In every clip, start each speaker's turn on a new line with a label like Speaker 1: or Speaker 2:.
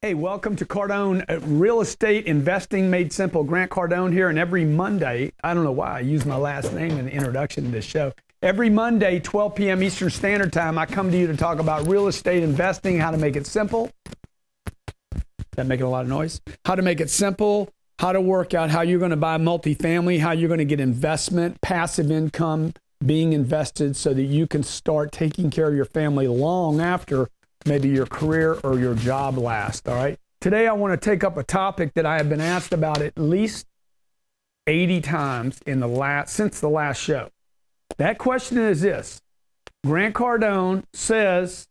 Speaker 1: Hey, welcome to Cardone Real Estate Investing Made Simple. Grant Cardone here, and every Monday, I don't know why I use my last name in the introduction to this show. Every Monday, 12 p.m. Eastern Standard Time, I come to you to talk about real estate investing, how to make it simple. Is that making a lot of noise? How to make it simple, how to work out how you're going to buy multifamily, how you're going to get investment, passive income being invested so that you can start taking care of your family long after maybe your career or your job lasts, all right? Today, I want to take up a topic that I have been asked about at least 80 times since the last show. That question is this: Grant Cardone says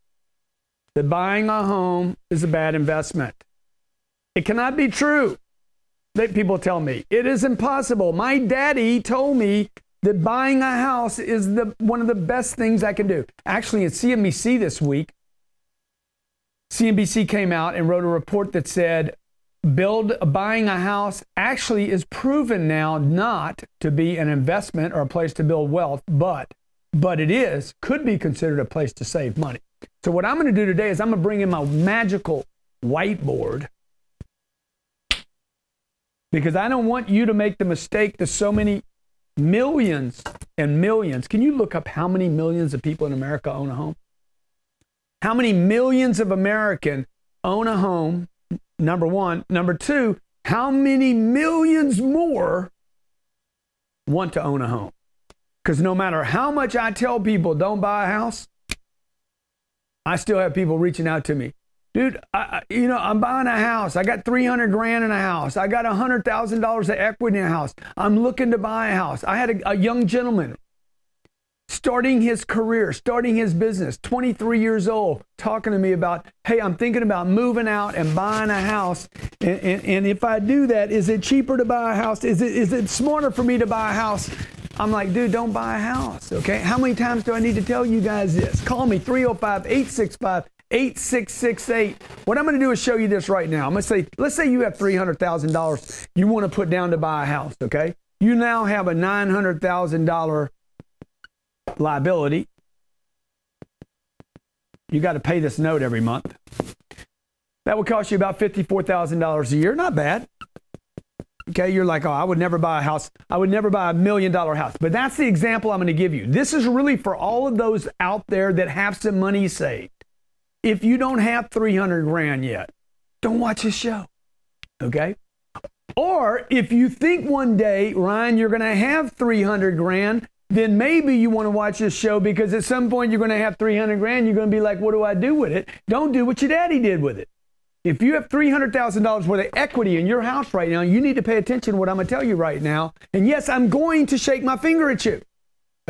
Speaker 1: that buying a home is a bad investment. It cannot be true. People tell me it is impossible. My daddy told me that buying a house is one of the best things I can do. Actually, at CNBC this week, CNBC came out and wrote a report that said buying a house actually is proven now not to be an investment or a place to build wealth, but it could be considered a place to save money. So what I'm going to do today is I'm going to bring in my magical whiteboard, because I don't want you to make the mistake that so many millions and millions. Can you look up how many millions of people in America own a home? How many millions of Americans own a home, number one. Number two, how many millions more want to own a home? Because no matter how much I tell people don't buy a house, I still have people reaching out to me. Dude, I'm buying a house. I got 300 grand in a house. I got $100,000 of equity in a house. I'm looking to buy a house. I had a young gentleman starting his career, starting his business, 23 years old, talking to me about, hey, I'm thinking about moving out and buying a house. And if I do that, is it cheaper to buy a house? Is it smarter for me to buy a house? I'm like, dude, don't buy a house, okay? How many times do I need to tell you guys this? Call me, 305-865-8668. What I'm going to do is show you this right now. I'm going to say, let's say you have $300,000 you want to put down to buy a house, okay? You now have a $900,000 liability. You got to pay this note every month. That would cost you about $54,000 a year. Not bad. Okay, you're like, oh, I would never buy a house. I would never buy $1 million house. But that's the example I'm going to give you. This is really for all of those out there that have some money saved. If you don't have 300 grand yet, don't watch this show. Okay? Or if you think one day, Ryan, you're going to have 300 grand, then maybe you want to watch this show, because at some point you're going to have 300 grand. You're going to be like, what do I do with it? Don't do what your daddy did with it. If you have $300,000 worth of equity in your house right now, you need to pay attention to what I'm going to tell you right now. And yes, I'm going to shake my finger at you.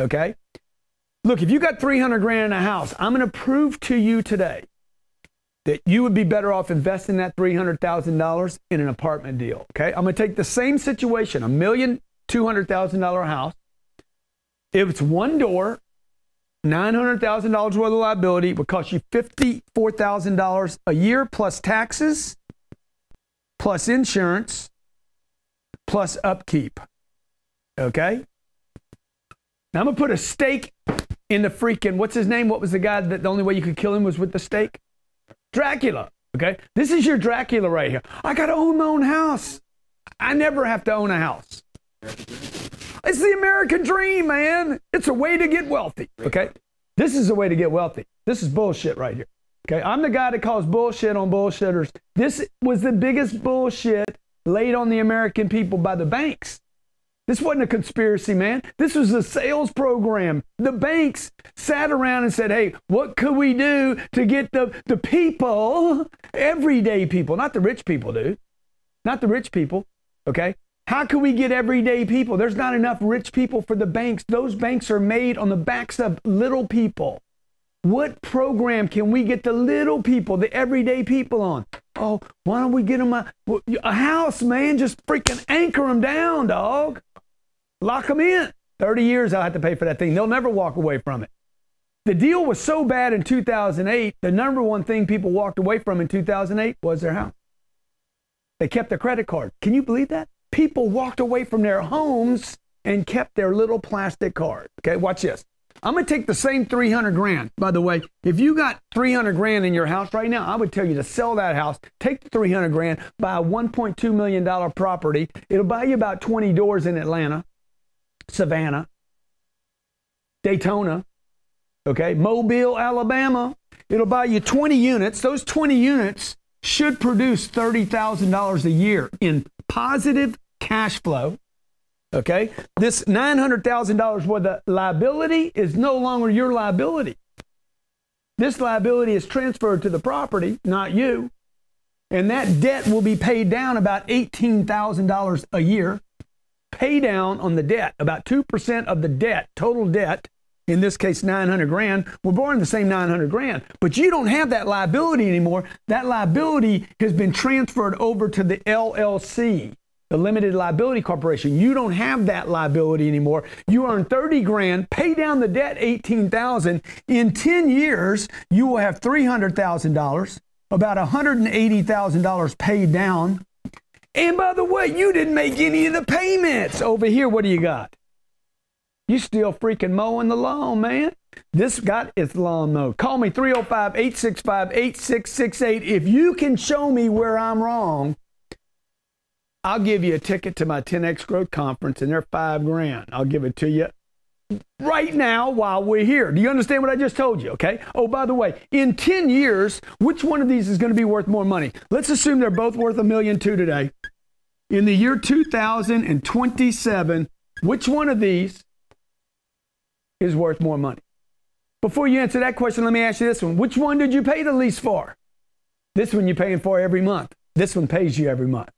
Speaker 1: Okay? Look, if you got 300 grand in a house, I'm going to prove to you today that you would be better off investing that $300,000 in an apartment deal. Okay? I'm going to take the same situation, $1,200,000 house. If it's one door, $900,000 worth of liability, would cost you $54,000 a year, plus taxes, plus insurance, plus upkeep. Okay? Now I'm going to put a stake in the freaking, what's his name? What was the guy that the only way you could kill him was with the stake? Dracula. Okay? This is your Dracula right here. I got to own my own house. I never have to own a house. It's the American dream, man. It's a way to get wealthy, okay? This is a way to get wealthy. This is bullshit right here, okay? I'm the guy that calls bullshit on bullshitters. This was the biggest bullshit laid on the American people by the banks. This wasn't a conspiracy, man. This was a sales program. The banks sat around and said, hey, what could we do to get the people, everyday people, not the rich people, dude. Not the rich people, okay? How can we get everyday people? There's not enough rich people for the banks. Those banks are made on the backs of little people. What program can we get the little people, the everyday people on? Oh, why don't we get them a house, man? Just freaking anchor them down, dog. Lock them in. 30 years I'll have to pay for that thing. They'll never walk away from it. The deal was so bad in 2008, the number one thing people walked away from in 2008 was their house. They kept their credit card. Can you believe that? People walked away from their homes and kept their little plastic card. Okay, watch this. I'm going to take the same 300 grand. By the way, if you got 300 grand in your house right now, I would tell you to sell that house, take the 300 grand, buy a $1.2 million property. It'll buy you about 20 doors in Atlanta, Savannah, Daytona, okay, Mobile, Alabama. It'll buy you 20 units. Those 20 units should produce $30,000 a year in positive cash flow. Okay, this $900,000 worth of liability is no longer your liability. This liability is transferred to the property, not you. And that debt will be paid down about $18,000 a year. Pay down on the debt, about 2% of the debt, total debt, in this case 900 grand. We're borrowing the same 900 grand, but you don't have that liability anymore. That liability has been transferred over to the LLC, the Limited Liability Corporation. You don't have that liability anymore. You earn 30 grand, pay down the debt 18,000. In 10 years, you will have $300,000, about $180,000 paid down. And by the way, you didn't make any of the payments. Over here, what do you got? You still freaking mowing the lawn, man. This got its lawn mowed. Call me 305-865-8668. If you can show me where I'm wrong, I'll give you a ticket to my 10X Growth Conference, and they're $5 grand. I'll give it to you right now while we're here. Do you understand what I just told you, okay? Oh, by the way, in 10 years, which one of these is going to be worth more money? Let's assume they're both worth $1.2 million today. In the year 2027, which one of these is worth more money? Before you answer that question, let me ask you this one. Which one did you pay the least for? This one you're paying for every month. This one pays you every month.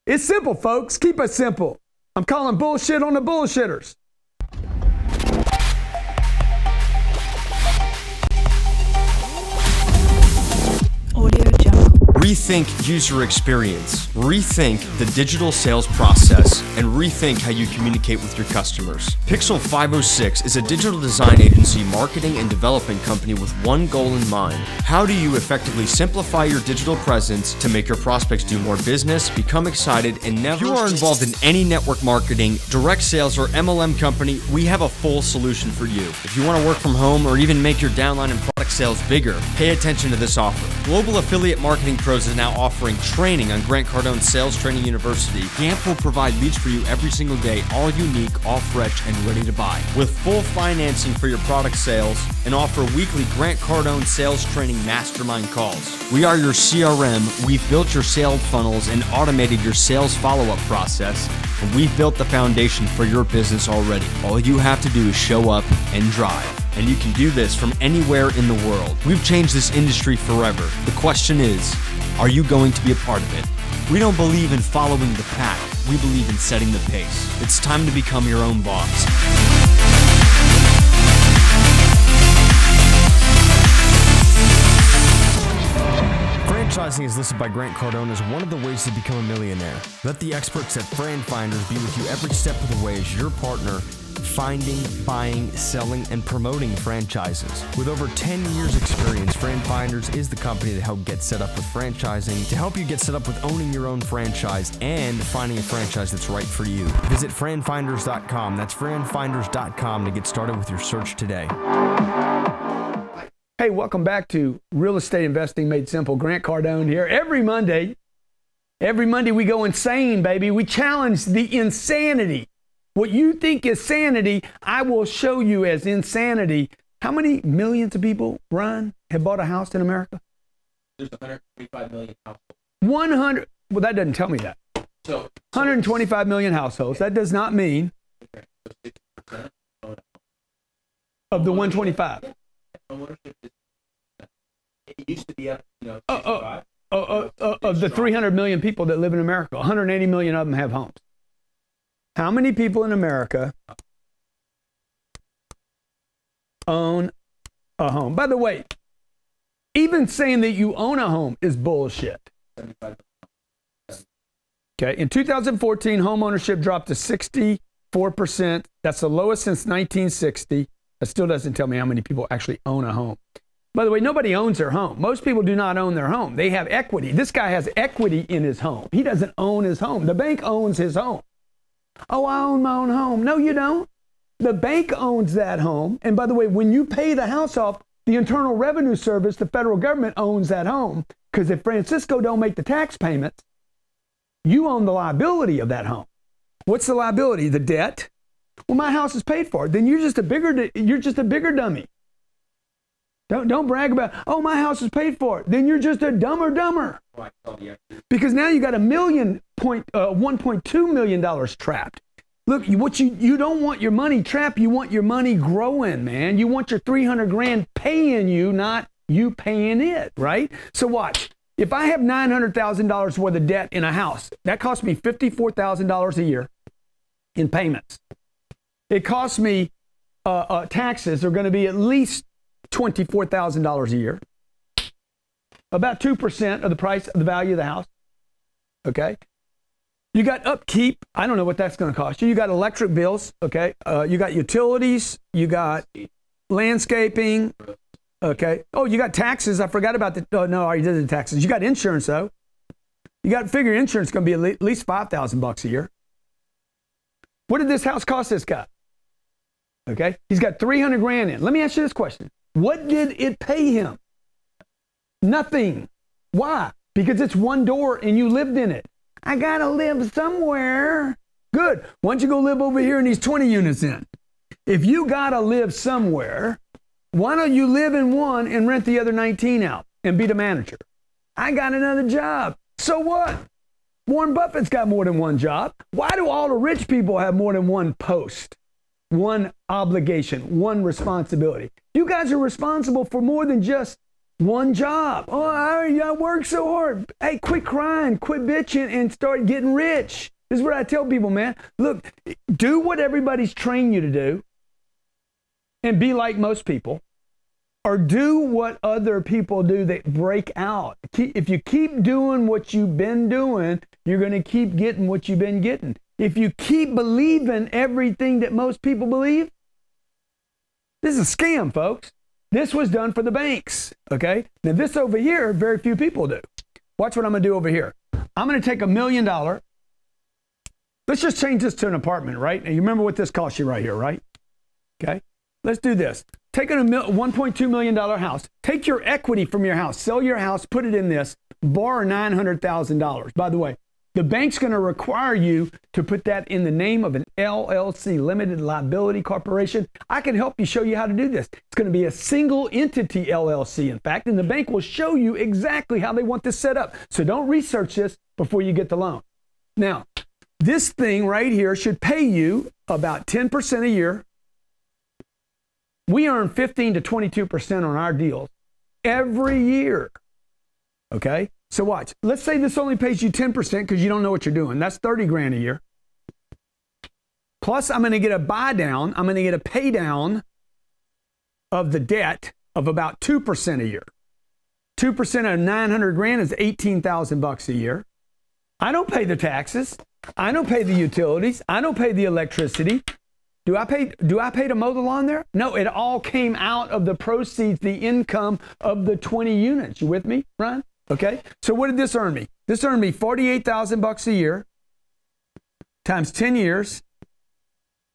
Speaker 1: It's simple, folks. Keep it simple. I'm calling bullshit on the bullshitters.
Speaker 2: Rethink user experience, rethink the digital sales process, and rethink how you communicate with your customers. Pixel 506 is a digital design agency, marketing, and development company with one goal in mind. How do you effectively simplify your digital presence to make your prospects do more business, become excited, and never... If you are involved in any network marketing, direct sales, or MLM company, we have a full solution for you. If you want to work from home or even make your downline and product sales bigger, pay attention to this offer. Global Affiliate Marketing Pros is now offering training on Grant Cardone Sales Training University. GAMP will provide leads for you every single day, all unique, all fresh, and ready to buy. With full financing for your product sales and offer weekly Grant Cardone Sales Training Mastermind calls. We are your CRM. We've built your sales funnels and automated your sales follow-up process. And we've built the foundation for your business already. All you have to do is show up and drive. And you can do this from anywhere in the world. We've changed this industry forever. The question is, are you going to be a part of it? We don't believe in following the pack. We believe in setting the pace. It's time to become your own boss. Franchising is listed by Grant Cardone as one of the ways to become a millionaire. Let the experts at FranFinders be with you every step of the way as your partner finding, buying, selling, and promoting franchises. With over 10 years experience, FranFinders is the company to help get set up with franchising, to help you get set up with owning your own franchise and finding a franchise that's right for you. Visit franfinders.com. That's franfinders.com to get started with your search today.
Speaker 1: Hey, welcome back to Real Estate Investing Made Simple. Grant Cardone here. Every Monday we go insane, baby. We challenge the insanity. What you think is sanity, I will show you as insanity. How many millions of people, Brian, have bought a house in America?
Speaker 3: There's 125 million households.
Speaker 1: 100, well, that doesn't tell me that.
Speaker 3: So
Speaker 1: 125 million households. That does not mean of the 125.
Speaker 3: It used to be up,
Speaker 1: Of the 300 million people that live in America, 180 million of them have homes. How many people in America own a home? By the way, even saying that you own a home is bullshit. Okay, in 2014, home ownership dropped to 64%. That's the lowest since 1960. That still doesn't tell me how many people actually own a home. By the way, nobody owns their home. Most people do not own their home. They have equity. This guy has equity in his home. He doesn't own his home. The bank owns his home. Oh, I own my own home. No, you don't. The bank owns that home. And by the way, when you pay the house off, the Internal Revenue Service, the federal government, owns that home. Because if Francisco don't make the tax payments, you own the liability of that home. What's the liability? The debt? Well, my house is paid for. Then you're just a bigger dummy. Don't brag about, oh, my house is paid for. Then you're just a dumber. Because now you got $1.2 million trapped. Look, you don't want your money trapped. You want your money growing, man. You want your 300 grand paying you, not you paying it, right? So watch. If I have $900,000 worth of debt in a house, that costs me $54,000 a year in payments. It costs me taxes are going to be at least $24,000 a year. About 2% of the price of the value of the house. Okay. You got upkeep. I don't know what that's going to cost you. You got electric bills. Okay. You got utilities. You got landscaping. Okay. Oh, you got taxes. I forgot about the. Oh no, I already did the taxes. You got insurance though. You got to figure insurance is going to be at least $5,000 a year. What did this house cost this guy? Okay. He's got 300 grand in. Let me ask you this question. What did it pay him? Nothing. Why? Because it's one door and you lived in it. I got to live somewhere. Good. Why don't you go live over here in these 20 units in? If you got to live somewhere, why don't you live in one and rent the other 19 out and be the manager? I got another job. So what? Warren Buffett's got more than one job. Why do all the rich people have more than one post, one obligation, one responsibility? You guys are responsible for more than just one job. Oh, I work so hard. Hey, quit crying, quit bitching, and start getting rich. This is what I tell people, man. Look, do what everybody's trained you to do and be like most people, or do what other people do that break out. If you keep doing what you've been doing, you're going to keep getting what you've been getting. If you keep believing everything that most people believe, this is a scam, folks. This was done for the banks, okay? Now this over here, very few people do. Watch what I'm going to do over here. I'm going to take $1 million. Let's just change this to an apartment, right? Now you remember what this costs you right here, right? Okay? Let's do this. Take a $1.2 million house. Take your equity from your house. Sell your house. Put it in this. Borrow $900,000. By the way, the bank's going to require you to put that in the name of an LLC, Limited Liability Corporation. I can help you show you how to do this. It's going to be a single entity LLC, in fact, and the bank will show you exactly how they want this set up. So don't research this before you get the loan. Now, this thing right here should pay you about 10% a year. We earn 15 to 22% on our deals every year. Okay? So watch. Let's say this only pays you 10% because you don't know what you're doing. That's 30 grand a year. Plus, I'm going to get a buy down. I'm going to get a pay down of the debt of about 2% a year. 2% of 900 grand is 18,000 bucks a year. I don't pay the taxes. I don't pay the utilities. I don't pay the electricity. Do I pay to mow the lawn there? No, it all came out of the proceeds, the income of the 20 units. You with me, Ryan? Okay. So what did this earn me? This earned me 48,000 bucks a year times 10 years.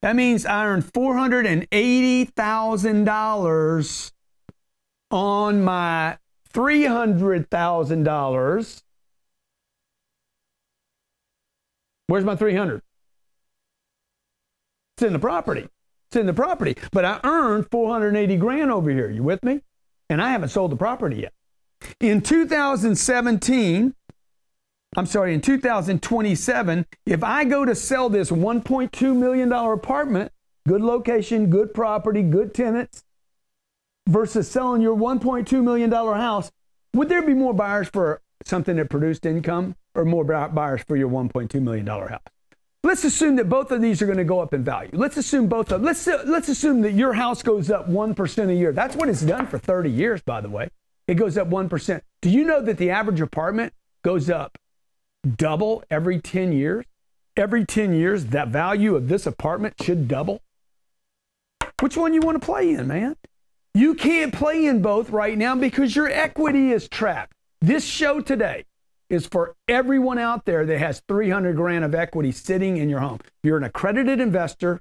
Speaker 1: That means I earned $480,000 on my $300,000. Where's my 300? It's in the property. It's in the property. But I earned 480 grand over here. You with me? And I haven't sold the property yet. In 2027, if I go to sell this $1.2 million apartment, good location, good property, good tenants, versus selling your $1.2 million house, would there be more buyers for something that produced income or more buyers for your $1.2 million house? Let's assume that both of these are going to go up in value. Let's assume let's assume that your house goes up 1% a year. That's what it's done for 30 years, by the way. It goes up 1%. Do you know that the average apartment goes up double every 10 years? Every 10 years, that value of this apartment should double. Which one you want to play in, man? You can't play in both right now because your equity is trapped. This show today is for everyone out there that has 300 grand of equity sitting in your home. If you're an accredited investor,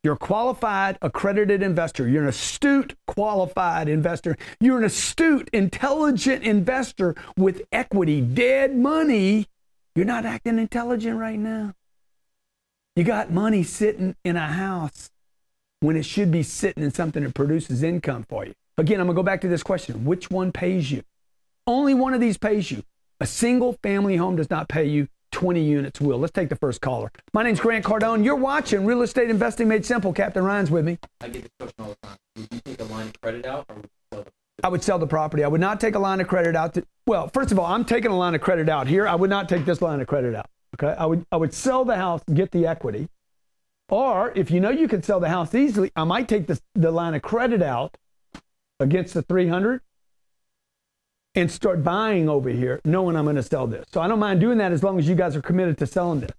Speaker 1: You're a qualified, accredited investor. You're an astute, qualified investor. You're an astute, intelligent investor with equity, dead money. You're not acting intelligent right now. You got money sitting in a house when it should be sitting in something that produces income for you. Again, I'm going to go back to this question. Which one pays you? Only one of these pays you. A single family home does not pay you. 20 units will. Let's take the first caller. My name's Grant Cardone. You're watching Real Estate Investing Made Simple. Captain Ryan's with me.
Speaker 3: I get this question all the time. Would you take a line of credit out, or would you sell the
Speaker 1: I would sell the property. I would not take a line of credit out. Well, first of all, I'm taking a line of credit out here. I would not take this line of credit out. Okay, I would sell the house, get the equity. Or if you know you can sell the house easily, I might take the line of credit out against the 300 and start buying over here, knowing I'm going to sell this. So I don't mind doing that as long as you guys are committed to selling this.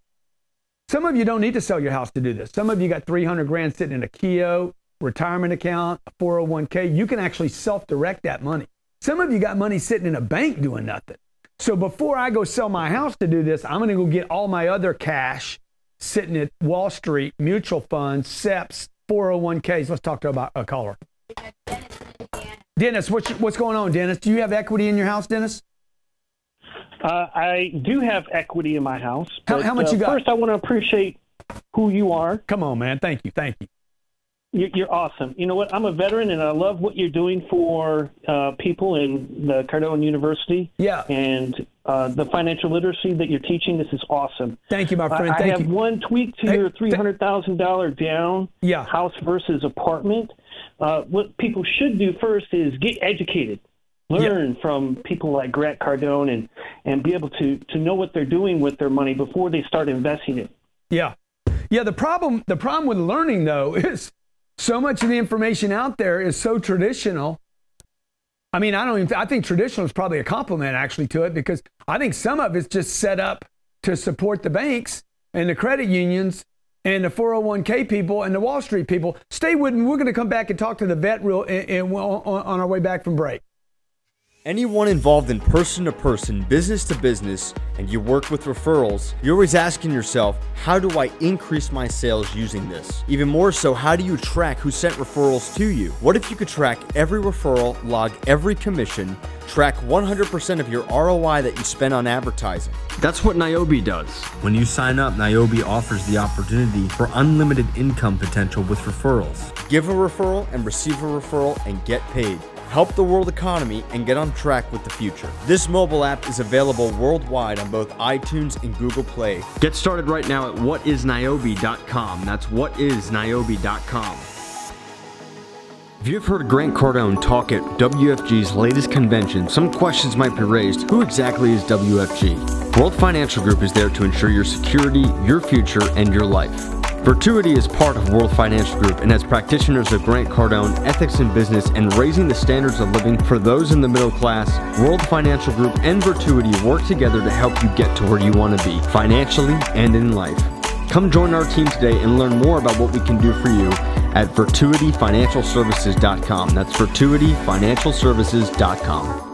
Speaker 1: Some of you don't need to sell your house to do this. Some of you got 300 grand sitting in a Keogh, retirement account, a 401k. You can actually self-direct that money. Some of you got money sitting in a bank doing nothing. So before I go sell my house to do this, I'm going to go get all my other cash sitting at Wall Street, mutual funds, SEPs, 401ks. Let's talk to about a caller. Dennis, what's going on, Dennis? Do you have equity in your house, Dennis?
Speaker 4: I do have equity in my house. But,
Speaker 1: how much you got?
Speaker 4: First, I want to appreciate who you are.
Speaker 1: Come on, man. Thank you. Thank you.
Speaker 4: You're awesome. You know what? I'm a veteran, and I love what you're doing for people in the Cardone University.
Speaker 1: Yeah.
Speaker 4: And the financial literacy that you're teaching. This is awesome.
Speaker 1: Thank you, my friend.
Speaker 4: I have one tweak to your $300,000 down house versus apartment. What people should do first is get educated. Learn from people like Grant Cardone and be able to know what they're doing with their money before they start investing it.
Speaker 1: Yeah. Yeah, the problem with learning, though, is so much of the information out there is so traditional. I mean, I think traditional is probably a compliment actually to it, because I think some of it's just set up to support the banks and the credit unions and the 401k people and the Wall Street people. Stay with me. We're going to come back and talk to the vet on our way back from break.
Speaker 2: Anyone involved in person-to-person, business-to-business, and you work with referrals, you're always asking yourself, how do I increase my sales using this? Even more so, how do you track who sent referrals to you? What if you could track every referral, log every commission, track 100% of your ROI that you spend on advertising? That's what Niobe does. When you sign up, Niobe offers the opportunity for unlimited income potential with referrals. Give a referral and receive a referral and get paid. Help the world economy and get on track with the future. This mobile app is available worldwide on both iTunes and Google Play. Get started right now at whatisniobe.com. That's whatisniobe.com. If you've heard Grant Cardone talk at WFG's latest convention, some questions might be raised. Who exactly is WFG? World Financial Group is there to ensure your security, your future, and your life. Virtuity is part of World Financial Group, and as practitioners of Grant Cardone, ethics in business, and raising the standards of living for those in the middle class, World Financial Group and Virtuity work together to help you get to where you want to be, financially and in life. Come join our team today and learn more about what we can do for you at virtuityfinancialservices.com. That's virtuityfinancialservices.com.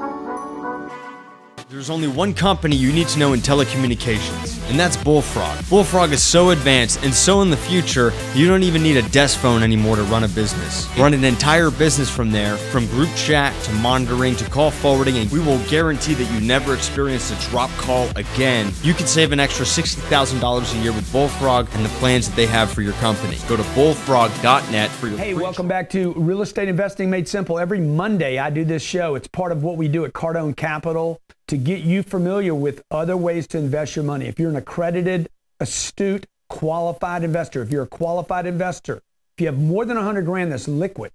Speaker 2: There's only one company you need to know in telecommunications, and that's Bullfrog. Bullfrog is so advanced and so in the future, you don't even need a desk phone anymore to run a business. Run an entire business from there, from group chat to monitoring to call forwarding, and we will guarantee that you never experience a drop call again. You can save an extra $60,000 a year with Bullfrog and the plans that they have for your company. Go to bullfrog.net for your
Speaker 1: Hey, welcome back to Real Estate Investing Made Simple. Every Monday I do this show. It's part of what we do at Cardone Capital to get you familiar with other ways to invest your money. If you're an accredited, astute, qualified investor, if you're a qualified investor, if you have more than 100 grand that's liquid,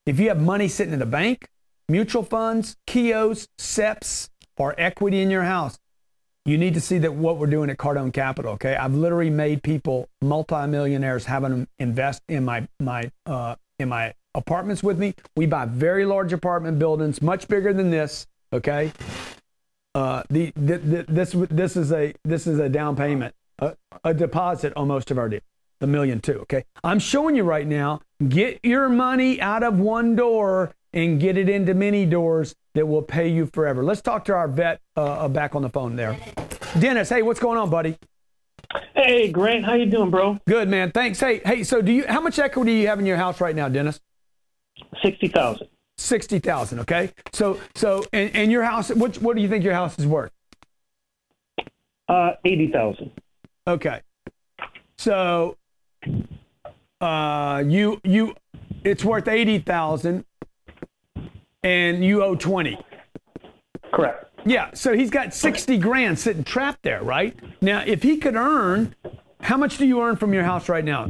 Speaker 1: if you have money sitting in a bank, mutual funds, Keoghs, SEPs, or equity in your house, you need to see that what we're doing at Cardone Capital, okay? I've literally made people multimillionaires having them invest in my apartments with me. We buy very large apartment buildings, much bigger than this, okay? This is a down payment, a deposit on most of our deals, $1.2 million, okay? I'm showing you right now, get your money out of one door and get it into many doors that will pay you forever. Let's talk to our vet back on the phone there. Dennis, hey, what's going on, buddy?
Speaker 4: Hey, Grant, how you doing, bro?
Speaker 1: Good, man. Thanks. Hey. So, how much equity do you have in your house right now, Dennis?
Speaker 4: 60,000.
Speaker 1: 60,000. Okay. So, and your house. What do you think your house is worth?
Speaker 4: 80,000.
Speaker 1: Okay. So, it's worth 80,000, and you owe 20.
Speaker 4: Correct.
Speaker 1: Yeah. So he's got 60 grand sitting trapped there, right? Now, if he could earn, how much do you earn from your house right now?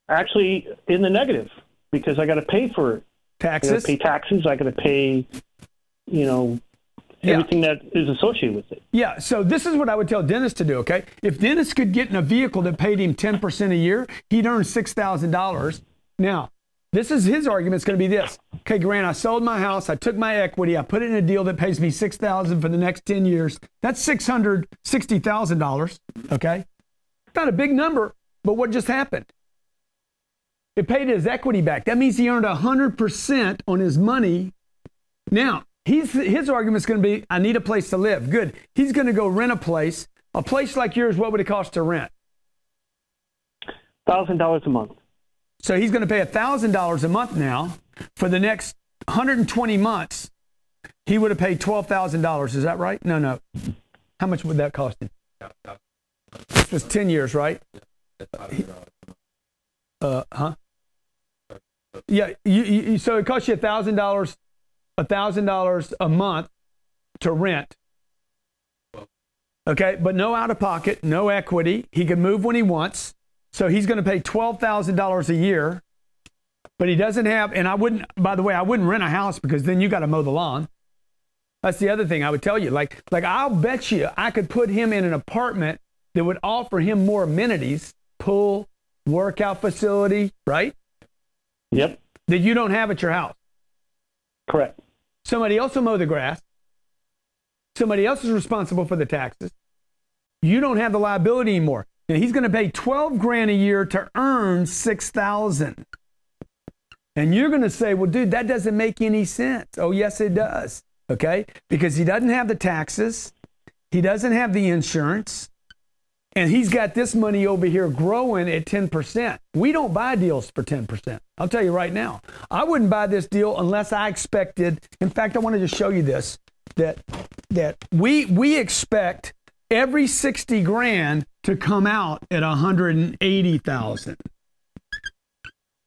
Speaker 4: Actually, in the negative, because I got to pay for it.
Speaker 1: Taxes.
Speaker 4: I got to pay taxes. I got to pay, everything that is associated with it.
Speaker 1: Yeah, so this is what I would tell Dennis to do, okay? If Dennis could get in a vehicle that paid him 10% a year, he'd earn $6,000. Now, this is his argument. It's going to be this. Okay, Grant, I sold my house. I took my equity. I put it in a deal that pays me $6,000 for the next 10 years. That's $660,000, okay? Not a big number, but what just happened? It paid his equity back. That means he earned 100% on his money. Now, his argument is going to be, I need a place to live. Good. He's going to go rent a place. A place like yours, what would it cost to rent?
Speaker 4: $1,000 a month.
Speaker 1: So he's going to pay $1,000 a month now. For the next 120 months, he would have paid $12,000. Is that right? No. How much would that cost him? This was 10 years, right? Yeah. So it costs you $1,000 a month to rent. Okay, but no out of pocket, no equity. He can move when he wants. So he's going to pay $12,000 a year. But he doesn't have, and I wouldn't rent a house because then you got to mow the lawn. That's the other thing I would tell you. Like I'll bet you I could put him in an apartment that would offer him more amenities, pool, workout facility, right?
Speaker 4: Yep.
Speaker 1: That you don't have at your house.
Speaker 4: Correct.
Speaker 1: Somebody else will mow the grass. Somebody else is responsible for the taxes. You don't have the liability anymore. Now he's going to pay 12 grand a year to earn 6,000. And you're going to say, well, dude, that doesn't make any sense. Oh, yes, it does. Okay? Because he doesn't have the taxes. He doesn't have the insurance. And he's got this money over here growing at 10%. We don't buy deals for 10%. I'll tell you right now. I wouldn't buy this deal unless I expected. In fact, I wanted to show you this, that we expect every 60 grand to come out at 180,000.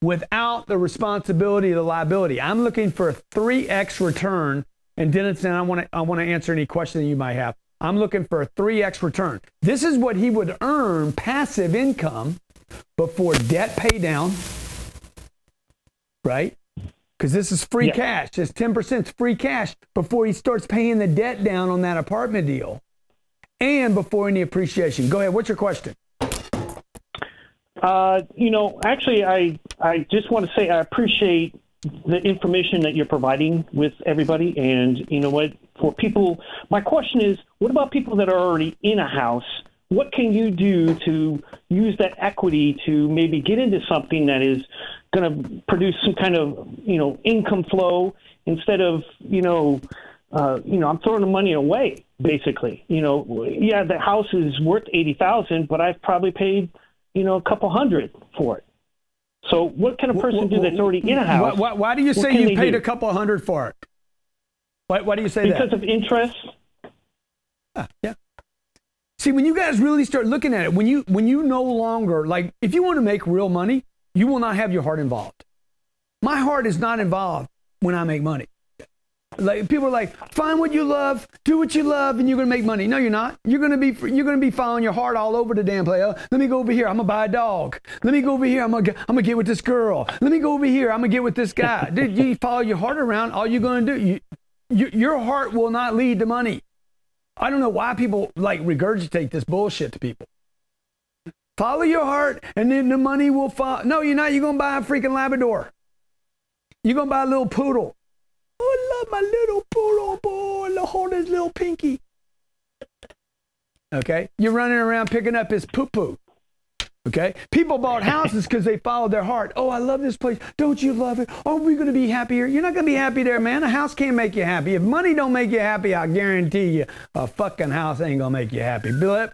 Speaker 1: Without the responsibility of the liability. I'm looking for a 3x return. And Dennis, I want to answer any question that you might have. I'm looking for a 3x return. This is what he would earn passive income before debt pay down, right? Because this is free cash. This 10% is free cash before he starts paying the debt down on that apartment deal and before any appreciation. Go ahead. What's your question?
Speaker 4: Actually, I just want to say I appreciate the information that you're providing with everybody. And you know what? For people, my question is, what about people that are already in a house? What can you do to use that equity to maybe get into something that is going to produce some kind of, income flow instead of, I'm throwing the money away, basically. The house is worth 80,000, but I've probably paid a couple hundred for it. So what can a person do that's already in a house?
Speaker 1: Why do you say you paid a couple hundred for it? Why do you say that?
Speaker 4: Because of interest.
Speaker 1: Yeah. See, when you guys really start looking at it, when you no longer, like, if you want to make real money, you will not have your heart involved. My heart is not involved when I make money. Like, people are like, find what you love, do what you love, and you're gonna make money. No, you're not. You're gonna be following your heart all over the damn place. Oh, let me go over here. I'm gonna buy a dog. Let me go over here. I'm gonna get with this girl. Let me go over here. I'm gonna get with this guy. Dude, you follow your heart around. All you're gonna do, your heart will not lead to money. I don't know why people regurgitate this bullshit to people. Follow your heart, and then the money will follow. No, you're not. You're gonna buy a freaking Labrador. You're gonna buy a little poodle. Oh, I love my little poodle boy. Hold his little pinky. Okay? You're running around picking up his poo-poo. Okay? People bought houses because they followed their heart. Oh, I love this place. Don't you love it? Are we going to be happy here? You're not going to be happy there, man. A house can't make you happy. If money don't make you happy, I guarantee you a fucking house ain't going to make you happy. Blip.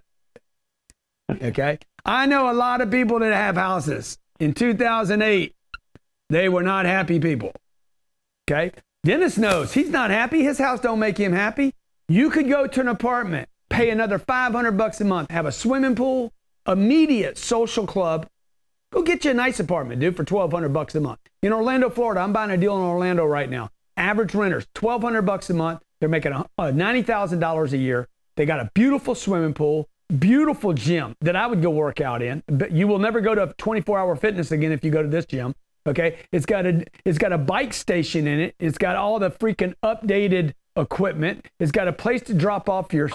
Speaker 1: Okay? I know a lot of people that have houses. In 2008, they were not happy people. Okay? Dennis knows he's not happy. His house don't make him happy. You could go to an apartment, pay another $500 a month, have a swimming pool, immediate social club. Go get you a nice apartment, dude, for $1,200 a month. In Orlando, Florida, I'm buying a deal in Orlando right now. Average renters, $1,200 a month. They're making $90,000 a year. They got a beautiful swimming pool, beautiful gym that I would go work out in. But you will never go to 24-hour fitness again if you go to this gym. Okay, it's got a bike station in it. It's got all the freaking updated equipment. It's got a place to drop off your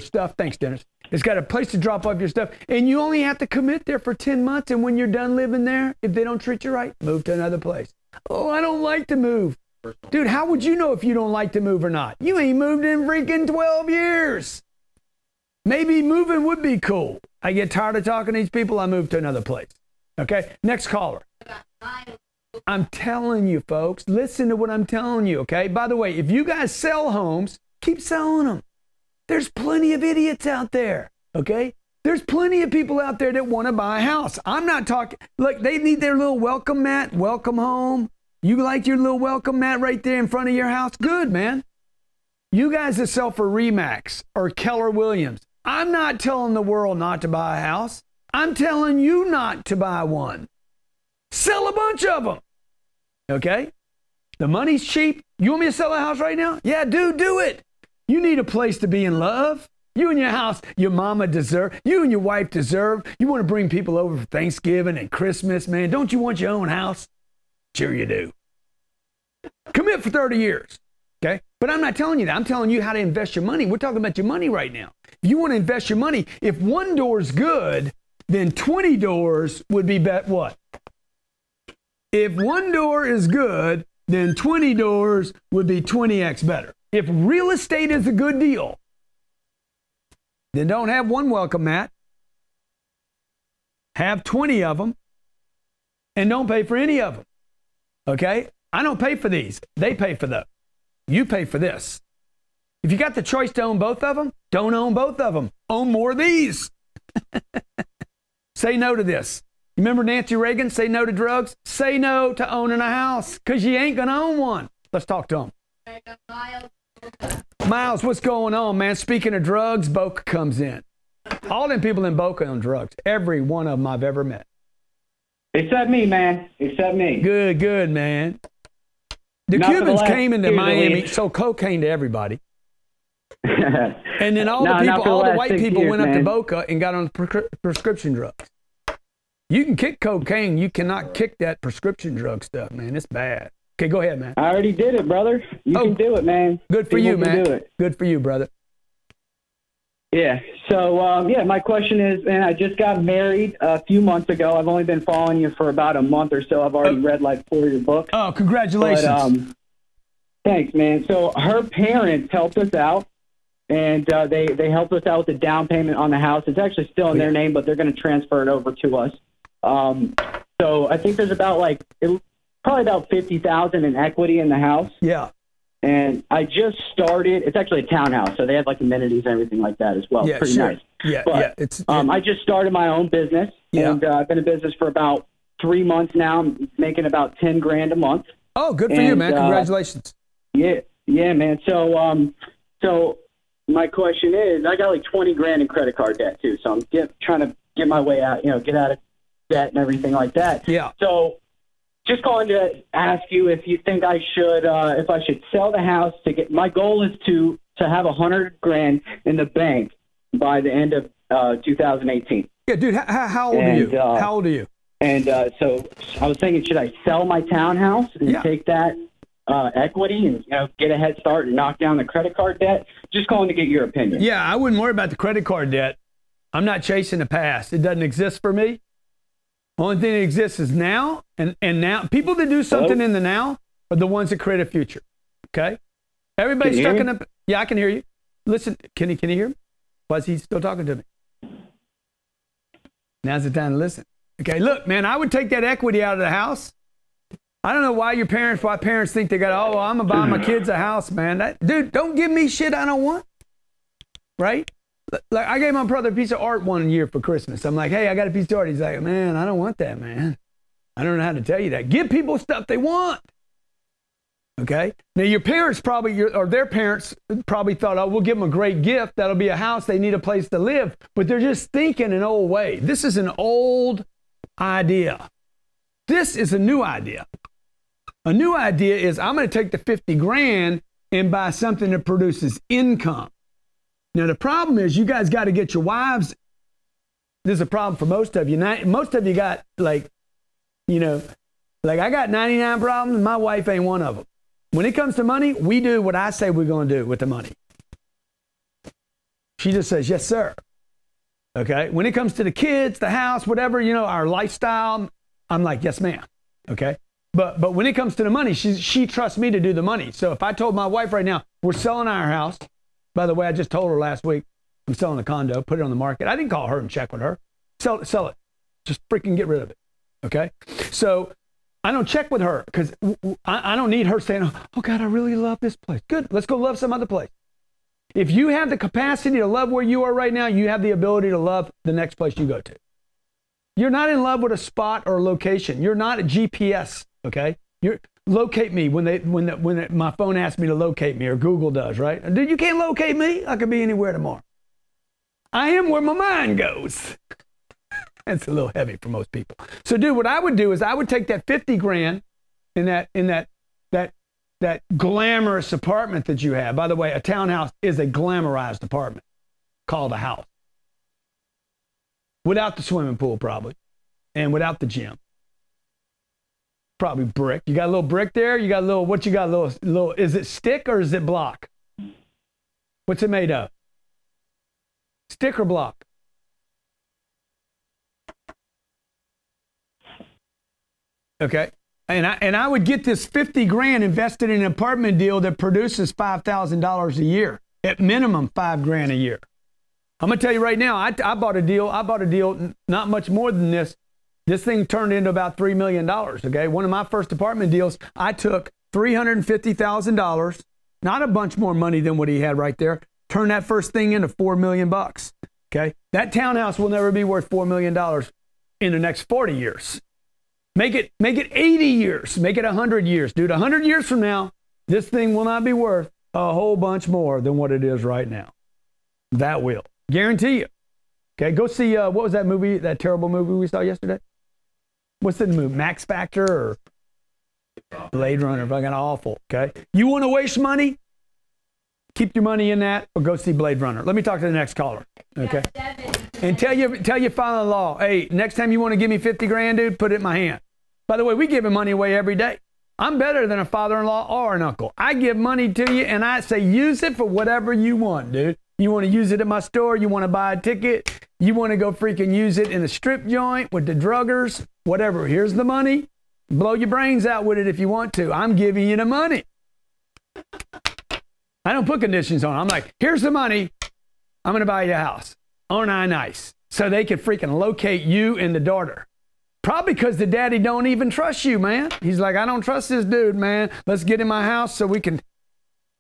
Speaker 1: stuff. Thanks, Dennis. It's got a place to drop off your stuff, and you only have to commit there for 10 months. And when you're done living there, if they don't treat you right, move to another place. Oh, I don't like to move, dude. How would you know if you don't like to move or not? You ain't moved in freaking 12 years. Maybe moving would be cool. I get tired of talking to these people. I move to another place. Okay, next caller. I'm telling you, folks, listen to what I'm telling you, okay? By the way, if you guys sell homes, keep selling them. There's plenty of idiots out there, okay? There's plenty of people out there that want to buy a house. I'm not talking, look, they need their little welcome mat, welcome home. You like your little welcome mat right there in front of your house? Good, man. You guys that sell for Remax or Keller Williams, I'm not telling the world not to buy a house. I'm telling you not to buy one. Sell a bunch of them. Okay? The money's cheap. You want me to sell a house right now? Yeah, dude, do it. You need a place to be in love. You and your house, your mama deserve. You and your wife deserve. You want to bring people over for Thanksgiving and Christmas, man. Don't you want your own house? Sure you do. Commit for 30 years. Okay? But I'm not telling you that. I'm telling you how to invest your money. We're talking about your money right now. If you want to invest your money, if one door's good, then 20 doors would be what? If one door is good, then 20 doors would be 20x better. If real estate is a good deal, then don't have one welcome mat. Have 20 of them, and don't pay for any of them. Okay? I don't pay for these. They pay for those. You pay for this. If you got the choice to own both of them, don't own both of them. Own more of these. Say no to this. Remember Nancy Reagan, say no to drugs? Say no to owning a house, because you ain't going to own one. Let's talk to him. Miles, what's going on, man? Speaking of drugs, Boca comes in. All them people in Boca on drugs. Every one of them I've ever met.
Speaker 5: Except me, man. Except me.
Speaker 1: Good, good, man. The Cubans came into Miami, sold cocaine to everybody. And then all the white people went up to Boca and got on prescription drugs. You can kick cocaine. You cannot kick that prescription drug stuff, man. It's bad. Okay, go ahead, man.
Speaker 5: I already did it, brother. You can do it, man.
Speaker 1: Good for you, man. Do it. Good for you, brother.
Speaker 5: Yeah. So, my question is, man, I just got married a few months ago. I've only been following you for about a month or so. I've already read like 4 of your books.
Speaker 1: Oh, congratulations.
Speaker 5: But, thanks, man. So her parents helped us out, and they helped us out with the down payment on the house. It's actually still in their name, but they're going to transfer it over to us. So I think there's probably about $50,000 in equity in the house.
Speaker 1: Yeah.
Speaker 5: And I just started. It's actually a townhouse, so they have like amenities and everything like that as well.
Speaker 1: Yeah,
Speaker 5: pretty
Speaker 1: sure.
Speaker 5: nice.
Speaker 1: Yeah,
Speaker 5: but, I just started my own business, and I've been in business for about 3 months now. I'm making about $10,000 a month.
Speaker 1: Oh, good for you, man! Congratulations.
Speaker 5: Yeah, man. So my question is, I got like $20,000 in credit card debt too. So I'm trying to get my way out. Get out of debt and everything like that.
Speaker 1: Yeah.
Speaker 5: So. Just calling to ask you if you think I should, if I should sell the house to get. My goal is to have $100,000 in the bank by the end of 2018.
Speaker 1: Yeah, dude. How old are you? How old are you?
Speaker 5: And so I was thinking, should I sell my townhouse and take that equity and get a head start and knock down the credit card debt? Just calling to get your opinion.
Speaker 1: Yeah, I wouldn't worry about the credit card debt. I'm not chasing the past. It doesn't exist for me. Only thing that exists is now, and now. People that do something in the now are the ones that create a future. Okay? Everybody's stuck in the... Yeah, I can hear you. Listen, can you hear me? Why is he still talking to me? Now's the time to listen. Okay, look, man, I would take that equity out of the house. I don't know why parents think they got, oh, I'm going to buy my kids a house, man. Dude, don't give me shit I don't want. Right? Like, I gave my brother a piece of art one year for Christmas. I'm like, hey, I got a piece of art. He's like, man, I don't want that, man. I don't know how to tell you that. Give people stuff they want. Okay? Now, your parents or their parents probably thought, oh, we'll give them a great gift. That'll be a house. They need a place to live. But they're just thinking an old way. This is an old idea. This is a new idea. A new idea is I'm going to take the 50 grand and buy something that produces income. Now, the problem is you guys got to get your wives. This is a problem for most of you. Most of you got like I got 99 problems. My wife ain't one of them. When it comes to money, we do what I say we're going to do with the money. She just says, yes, sir. Okay. When it comes to the kids, the house, whatever, our lifestyle, I'm like, yes, ma'am. Okay. But when it comes to the money, she trusts me to do the money. So if I told my wife right now, we're selling our house. By the way, I just told her last week, I'm selling a condo, put it on the market. I didn't call her and check with her. Sell it. Just freaking get rid of it. Okay. So I don't check with her because I don't need her saying, oh God, I really love this place. Good. Let's go love some other place. If you have the capacity to love where you are right now, you have the ability to love the next place you go to. You're not in love with a spot or a location. You're not a GPS. Okay. Locate me when my phone asks me to locate me, or Google does, right? Dude, you can't locate me. I could be anywhere tomorrow. I am where my mind goes. That's a little heavy for most people. So, dude, what I would do is I would take that 50 grand in that glamorous apartment that you have. By the way, a townhouse is a glamorized apartment called a house. Without the swimming pool, probably, and without the gym. Probably brick. You got a little brick there. You got a little, what you got? A little, is it stick or is it block? What's it made of? Stick or block? Okay. And I would get this 50 grand invested in an apartment deal that produces $5,000 a year. At minimum, $5 grand a year. I'm going to tell you right now, I bought a deal not much more than this. This thing turned into about $3 million, okay? One of my first apartment deals, I took $350,000, not a bunch more money than what he had right there, turned that first thing into $4 million, okay? That townhouse will never be worth $4 million in the next 40 years. Make it 80 years, make it 100 years. Dude, 100 years from now, this thing will not be worth a whole bunch more than what it is right now. That will. Guarantee you. Okay, go see, what was that movie, that terrible movie we saw yesterday? What's the movie? Max Factor or Blade Runner? Fucking awful. Okay. You want to waste money? Keep your money in that, or go see Blade Runner. Let me talk to the next caller. Okay. And tell your father-in-law, hey, next time you want to give me 50 grand, dude, put it in my hand. By the way, we give money away every day. I'm better than a father-in-law or an uncle. I give money to you, and I say use it for whatever you want, dude. You want to use it at my store? You want to buy a ticket? You want to go freaking use it in a strip joint with the druggers? Whatever. Here's the money. Blow your brains out with it if you want to. I'm giving you the money. I don't put conditions on it. I'm like, here's the money. I'm going to buy you a house. Aren't I nice? So they can freaking locate you and the daughter. Probably because the daddy don't even trust you, man. He's like, I don't trust this dude, man. Let's get in my house so we can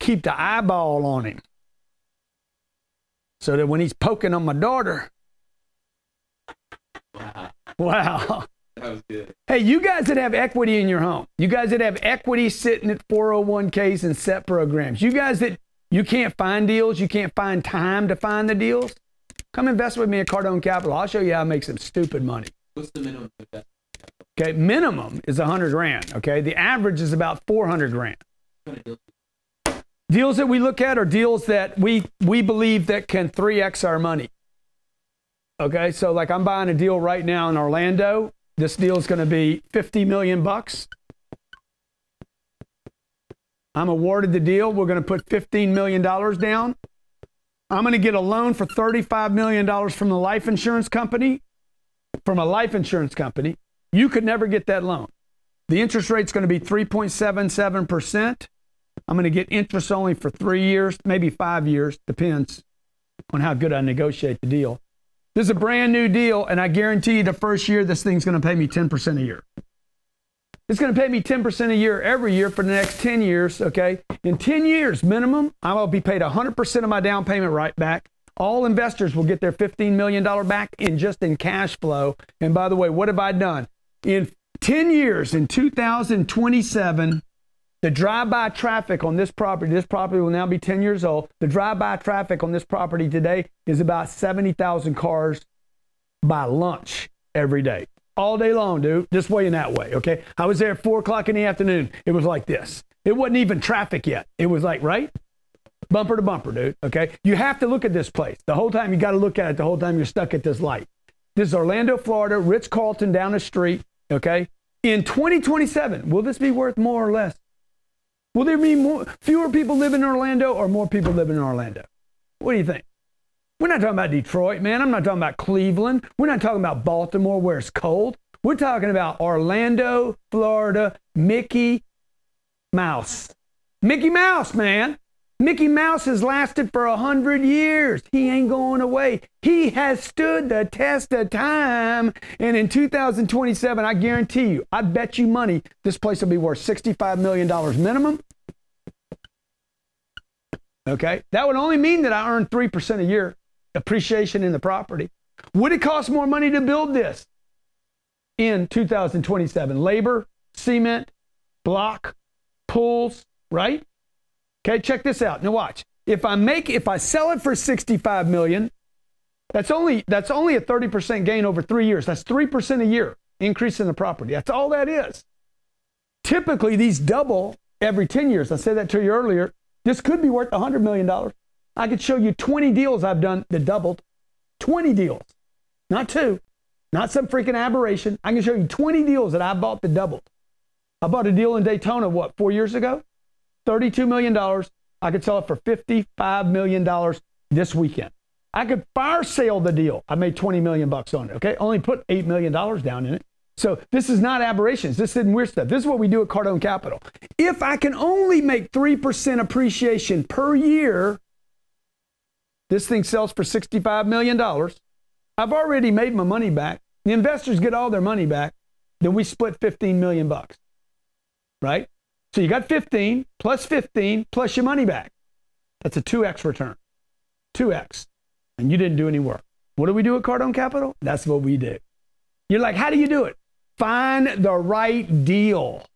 Speaker 1: keep the eyeball on him. So that when he's poking on my daughter. Wow.
Speaker 3: That was good.
Speaker 1: Hey, you guys that have equity in your home, you guys that have equity sitting at 401ks and set programs, you guys that you can't find deals, you can't find time to find the deals, come invest with me at Cardone Capital. I'll show you how to make some stupid money.
Speaker 3: What's the minimum investment?
Speaker 1: Okay, minimum is 100 grand. Okay, the average is about 400 grand. Deals that we look at are deals that we believe that can 3x our money. Okay, so like I'm buying a deal right now in Orlando. This deal is going to be $50 million. I'm awarded the deal. We're going to put $15 million down. I'm going to get a loan for $35 million from the life insurance company. From a life insurance company. You could never get that loan. The interest rate's going to be 3.77%. I'm going to get interest only for 3 years, maybe 5 years, depends on how good I negotiate the deal. This is a brand new deal, and I guarantee you the first year this thing's going to pay me 10% a year. It's going to pay me 10% a year every year for the next 10 years, okay? In 10 years minimum, I will be paid 100% of my down payment right back. All investors will get their $15 million back in cash flow. And by the way, what have I done? In 10 years, in 2027, the drive-by traffic on this property will now be 10 years old. The drive-by traffic on this property today is about 70,000 cars by lunch every day. All day long, dude, this way and that way, okay? I was there at 4 o'clock in the afternoon. It was like this. It wasn't even traffic yet. It was like, right? Bumper to bumper, dude, okay? You have to look at this place. The whole time, you got to look at it the whole time you're stuck at this light. This is Orlando, Florida, Ritz-Carlton down the street, okay? In 2027, will this be worth more or less? Will there be fewer people living in Orlando or more people living in Orlando? What do you think? We're not talking about Detroit, man. I'm not talking about Cleveland. We're not talking about Baltimore where it's cold. We're talking about Orlando, Florida, Mickey Mouse. Mickey Mouse, man. Mickey Mouse has lasted for 100 years. He ain't going away. He has stood the test of time. And in 2027, I guarantee you, I bet you money, this place will be worth $65 million minimum. Okay? That would only mean that I earn 3% a year appreciation in the property. Would it cost more money to build this in 2027? Labor, cement, block, pools, right? Okay, check this out. Now watch. If I sell it for $65 million, that's only a 30% gain over 3 years. That's 3% a year increase in the property. That's all that is. Typically, these double every 10 years. I said that to you earlier. This could be worth $100 million. I could show you 20 deals I've done that doubled. 20 deals. Not 2. Not some freaking aberration. I can show you 20 deals that I bought that doubled. I bought a deal in Daytona, 4 years ago? $32 million. I could sell it for $55 million this weekend. I could fire sale the deal. I made $20 million on it, okay? Only put $8 million down in it. So this is not aberrations. This isn't weird stuff. This is what we do at Cardone Capital. If I can only make 3% appreciation per year, this thing sells for $65 million. I've already made my money back. The investors get all their money back. Then we split 15 million bucks, right? So you got 15 plus your money back. That's a 2x return. 2x. And you didn't do any work. What do we do at Cardone Capital? That's what we do. You're like, how do you do it? Find the right deal.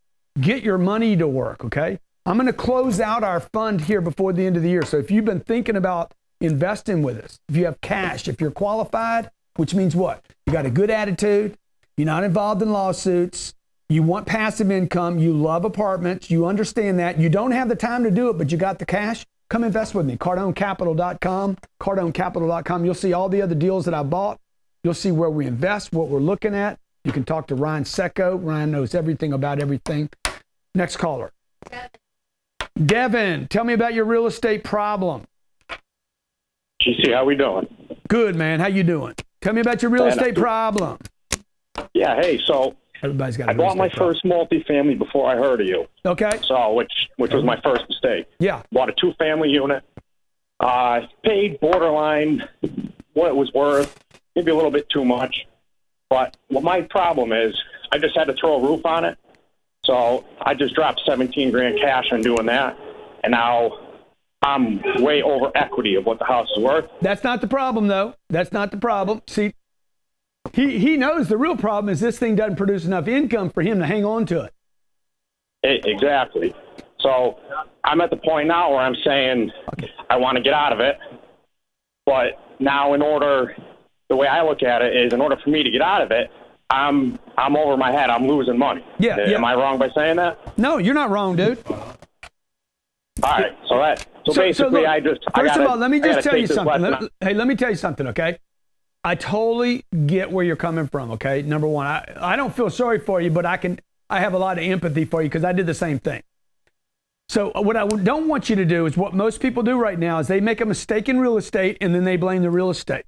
Speaker 1: Get your money to work, okay? I'm going to close out our fund here before the end of the year. So if you've been thinking about investing with us, if you have cash, if you're qualified, which means what? You got a good attitude. You're not involved in lawsuits. You want passive income. You love apartments. You understand that. You don't have the time to do it, but you got the cash. Come invest with me. CardoneCapital.com. CardoneCapital.com. You'll see all the other deals that I bought. You'll see where we invest, what we're looking at. You can talk to Ryan Secco. Ryan knows everything about everything. Next caller. Devin, tell me about your real estate problem.
Speaker 6: GC, how we doing?
Speaker 1: Good, man. How you doing? Tell me about your real estate problem.
Speaker 6: Yeah, hey, so
Speaker 1: everybody's got.
Speaker 6: I bought my first multifamily before I heard of you.
Speaker 1: Okay.
Speaker 6: So, which was my first mistake.
Speaker 1: Yeah.
Speaker 6: Bought a 2-family unit. Paid borderline what it was worth, maybe a little bit too much. But what my problem is, I just had to throw a roof on it. So I just dropped 17 grand cash on doing that, and now I'm way over equity of what the house is worth.
Speaker 1: That's not the problem, though. That's not the problem. See, he knows the real problem is this thing doesn't produce enough income for him to hang on to it.
Speaker 6: Exactly. So I'm at the point now where I'm saying I want to get out of it, but now the way I look at it is in order for me to get out of it, I'm over my head. I'm losing money.
Speaker 1: Yeah.
Speaker 6: Am I wrong by saying that?
Speaker 1: No, you're not wrong, dude.
Speaker 6: All right. So basically,
Speaker 1: look, first of all, let me just tell you something. Let me tell you something, okay? I totally get where you're coming from, okay? Number one, I don't feel sorry for you, but I have a lot of empathy for you because I did the same thing. So what I don't want you to do is what most people do right now is they make a mistake in real estate and then they blame the real estate.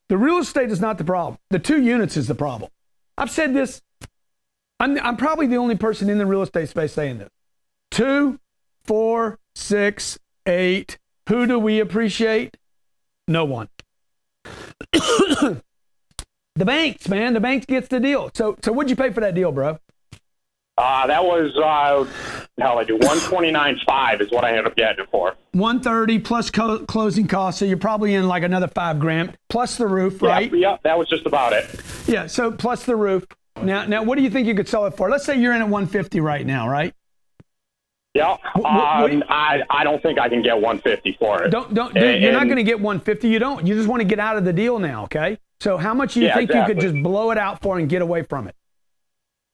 Speaker 1: The real estate is not the problem. The 2 units is the problem. I've said this. I'm probably the only person in the real estate space saying this. 2, 4, 6, 8. Who do we appreciate? No one. The banks, man, the banks gets the deal. So what'd you pay for that deal, bro?
Speaker 6: That was hell, I do 129.5 is what I ended up getting it for.
Speaker 1: 130 plus closing costs, so you're probably in like another $5,000 plus the roof, right?
Speaker 6: Yeah, that was just about it.
Speaker 1: Yeah, so plus the roof. Now, what do you think you could sell it for? Let's say you're in at 150 right now, right?
Speaker 6: Yeah, I don't think I can get 150 for it.
Speaker 1: Dude, you're not going to get 150. You don't. You just want to get out of the deal now, okay? So how much do you think you could just blow it out for and get away from it?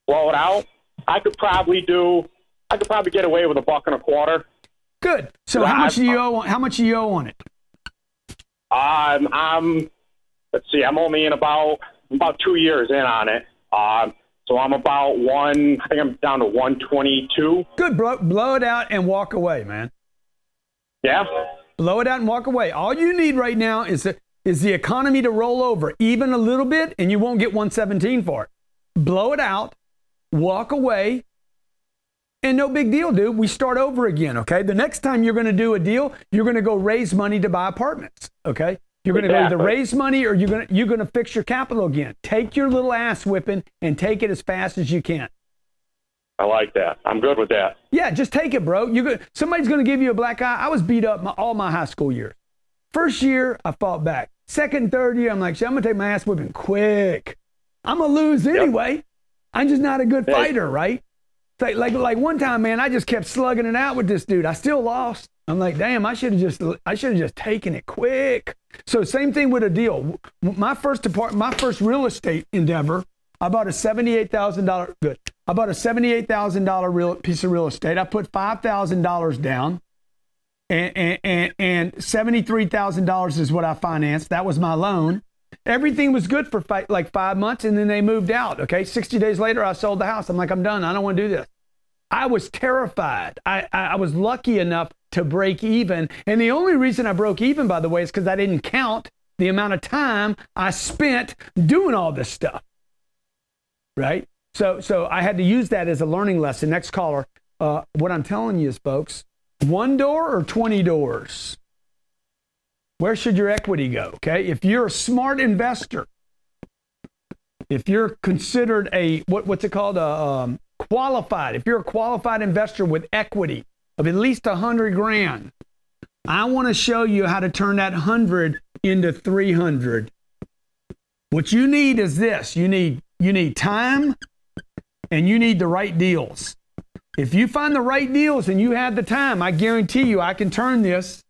Speaker 6: Blow it out? I could probably get away with $1.25.
Speaker 1: Good. So how much do you owe? How much do you owe on it?
Speaker 6: Let's see. I'm only in about 2 years in on it. So I'm about I think I'm down to 122.
Speaker 1: Good, bro. Blow it out and walk away, man.
Speaker 6: Yeah.
Speaker 1: Blow it out and walk away. All you need right now is the economy to roll over even a little bit, and you won't get 117 for it. Blow it out, walk away, and no big deal, dude. We start over again, okay? The next time you're going to do a deal, you're going to go raise money to buy apartments, okay? You're going to go either raise money or you're going to fix your capital again. Take your little ass whipping and take it as fast as you can.
Speaker 6: I like that. I'm good with that.
Speaker 1: Yeah, just take it, bro. Somebody's going to give you a black eye. I was beat up all my high school years. First year, I fought back. Second and third year, I'm like, I'm going to take my ass whipping quick. I'm going to lose anyway. Yep. I'm just not a good fighter, right? Like one time, man, I just kept slugging it out with this dude. I still lost. I'm like, damn, I should have just taken it quick. So same thing with a deal. My first real estate endeavor, I bought a $78,000. Good. I bought a $78,000 piece of real estate. I put $5,000 down, and $73,000 is what I financed. That was my loan. Everything was good for like 5 months, and then they moved out. Okay, 60 days later, I sold the house. I'm like, I'm done. I don't want to do this. I was terrified. I was lucky enough to break even. And the only reason I broke even, by the way, is because I didn't count the amount of time I spent doing all this stuff. Right? So I had to use that as a learning lesson. Next caller. What I'm telling you is, folks, 1 door or 20 doors? Where should your equity go? Okay? If you're a smart investor, if you're considered what's it called? Qualified. If you're a qualified investor with equity of at least 100 grand, I want to show you how to turn that 100 into 300. What you need is this. You need time, and you need the right deals. If you find the right deals and you have the time, I guarantee you I can turn this,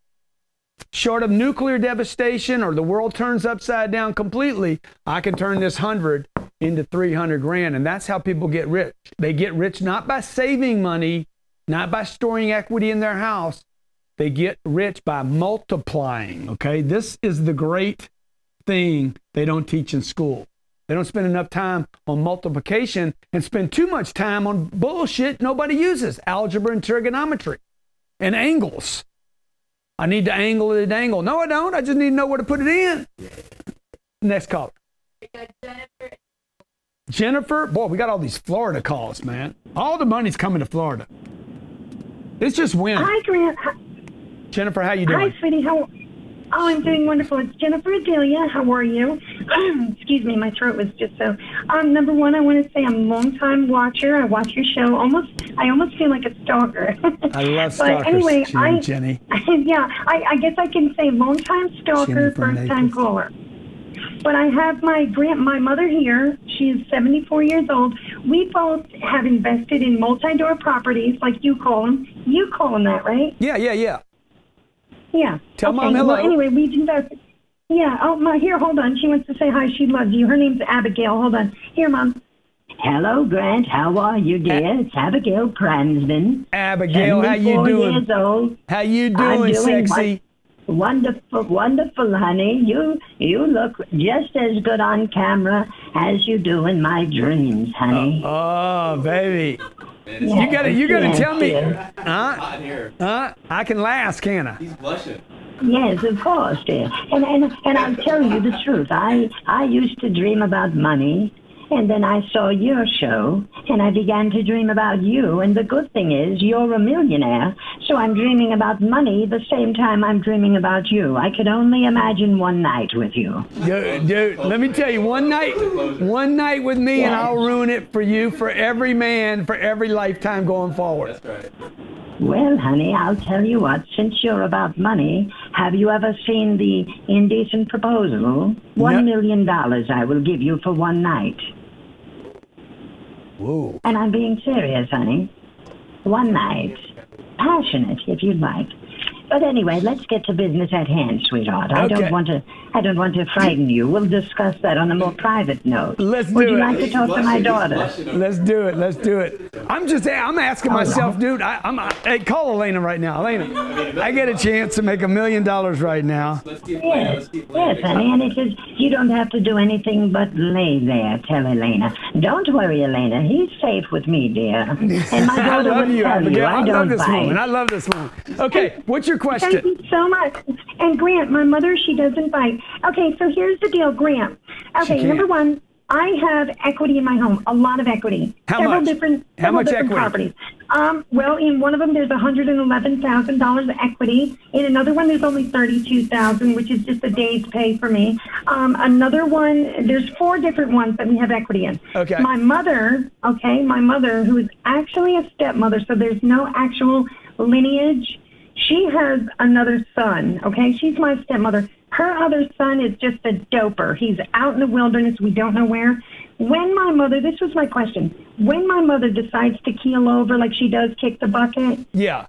Speaker 1: short of nuclear devastation or the world turns upside down completely, I can turn this 100 into 300 grand. And that's how people get rich. They get rich not by saving money, not by storing equity in their house. They get rich by multiplying, okay? This is the great thing they don't teach in school. They don't spend enough time on multiplication and spend too much time on bullshit nobody uses, algebra and trigonometry and angles. I need to angle it at angle. No, I don't. I just need to know where to put it in. Next caller. Jennifer, boy, we got all these Florida calls, man. All the money's coming to Florida. It's just winning.
Speaker 7: Hi, Grant.
Speaker 1: Jennifer, how you doing?
Speaker 7: Hi, sweetie. Oh, I'm doing wonderful. It's Jennifer Adelia. How are you? Excuse me, my throat was just so. Number one, I want to say I'm a long-time watcher. I watch your show. I almost feel like a stalker.
Speaker 1: I love stalkers,
Speaker 7: but anyway,
Speaker 1: Jenny.
Speaker 7: Yeah, I guess I can say long-time stalker, first-time caller. But I have my mother here. She is 74 years old. We both have invested in multi-door properties, like you call them. You call them that, right?
Speaker 1: Yeah.
Speaker 7: Yeah.
Speaker 1: Tell Mom hello.
Speaker 7: Well, anyway, we've invested. Yeah. Oh, here, hold on. She wants to say hi. She loves you. Her name's Abigail. Hold on. Here, Mom.
Speaker 8: Hello, Grant. How are you, dear? It's Abigail Cranston.
Speaker 1: Abigail, how you doing?
Speaker 8: Years old.
Speaker 1: How you doing, sexy?
Speaker 8: Wonderful, honey. You look just as good on camera as you do in my dreams, honey.
Speaker 1: Oh, baby.
Speaker 8: Yes,
Speaker 1: you gotta tell me.
Speaker 3: I
Speaker 1: can last, can I?
Speaker 3: He's blushing.
Speaker 8: Yes, of course, dear. And I'll tell you the truth. I used to dream about money, and then I saw your show, and I began to dream about you. And the good thing is, you're a millionaire, So I'm dreaming about money the same time I'm dreaming about you. I could only imagine one night with you.
Speaker 1: Dude, let me tell you, one night with me, and I'll ruin it for you, for every man, for every lifetime going forward.
Speaker 3: That's right.
Speaker 8: Well, honey, I'll tell you what, since you're about money, have you ever seen the indecent proposal? $1 million I will give you for one night.
Speaker 1: Whoa.
Speaker 8: And I'm being serious, honey. One night. Passionate, if you'd like. But anyway, let's get to business at hand, sweetheart. I don't want to frighten you. We'll discuss that on a more private note. Would you like to talk to my daughter?
Speaker 1: Let's do it. I'm asking myself, dude. Hey, call Elena right now. Elena, I get a chance to make $1 million right now.
Speaker 8: Yes, honey, and it says you don't have to do anything but lay there. Tell Elena. Don't worry, Elena. He's safe with me, dear. And my daughter will tell you. I
Speaker 1: love this woman. Okay, what's your question?
Speaker 7: Thank you so much. And Grant, my mother, she doesn't bite. Okay, so here's the deal, Grant. Okay, number one, I have equity in my home, a lot of equity.
Speaker 1: How much
Speaker 7: different
Speaker 1: equity?
Speaker 7: Properties. Well, in one of them, there's $111,000 of equity. In another one, there's only $32,000, which is just a day's pay for me. Another one, there's 4 different ones that we have equity in.
Speaker 1: Okay.
Speaker 7: My mother, who is actually a stepmother, so there's no actual lineage. She has another son, okay? She's my stepmother. Her other son is just a doper. He's out in the wilderness. We don't know where. When my mother, this was my question, when my mother decides to keel over like she does kick the bucket,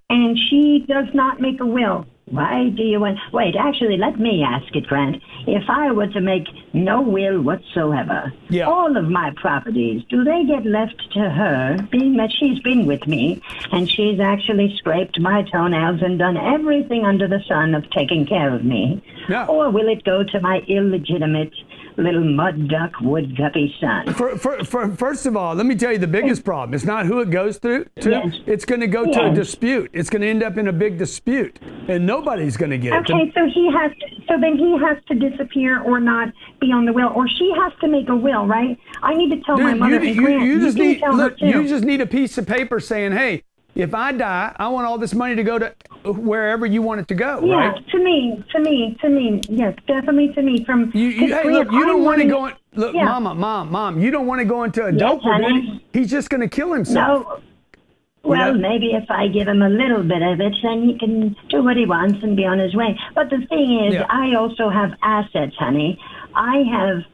Speaker 7: and she does not make a will, why do you want... Wait, actually, let me ask it, Grant. If I were to make no will whatsoever, all of my properties, do they get left to her, being that she's been with me, and she's actually scraped my toenails and done everything under the sun of taking care of me?
Speaker 1: No.
Speaker 8: Or will it go to my illegitimate little mud duck wood guppy son?
Speaker 1: First of all, let me tell you the biggest problem. It's not who it goes through to. Yes. It's going to go to a dispute. It's going to end up in a big dispute, and nobody's going to get it.
Speaker 7: Okay, so then he has to disappear or not be on the will, or she has to make a will, right? I need to tell my mother.
Speaker 1: You just need a piece of paper saying, hey, if I die, I want all this money to go to wherever you want it to go, right?
Speaker 7: To me. Yes, definitely to me.
Speaker 1: Hey, look, you don't want to go in. Look, Mom, you don't want to go into a doper. He's just going to kill himself.
Speaker 8: No. Well, maybe if I give him a little bit of it, then he can do what he wants and be on his way. But the thing is, I also have assets, honey. I have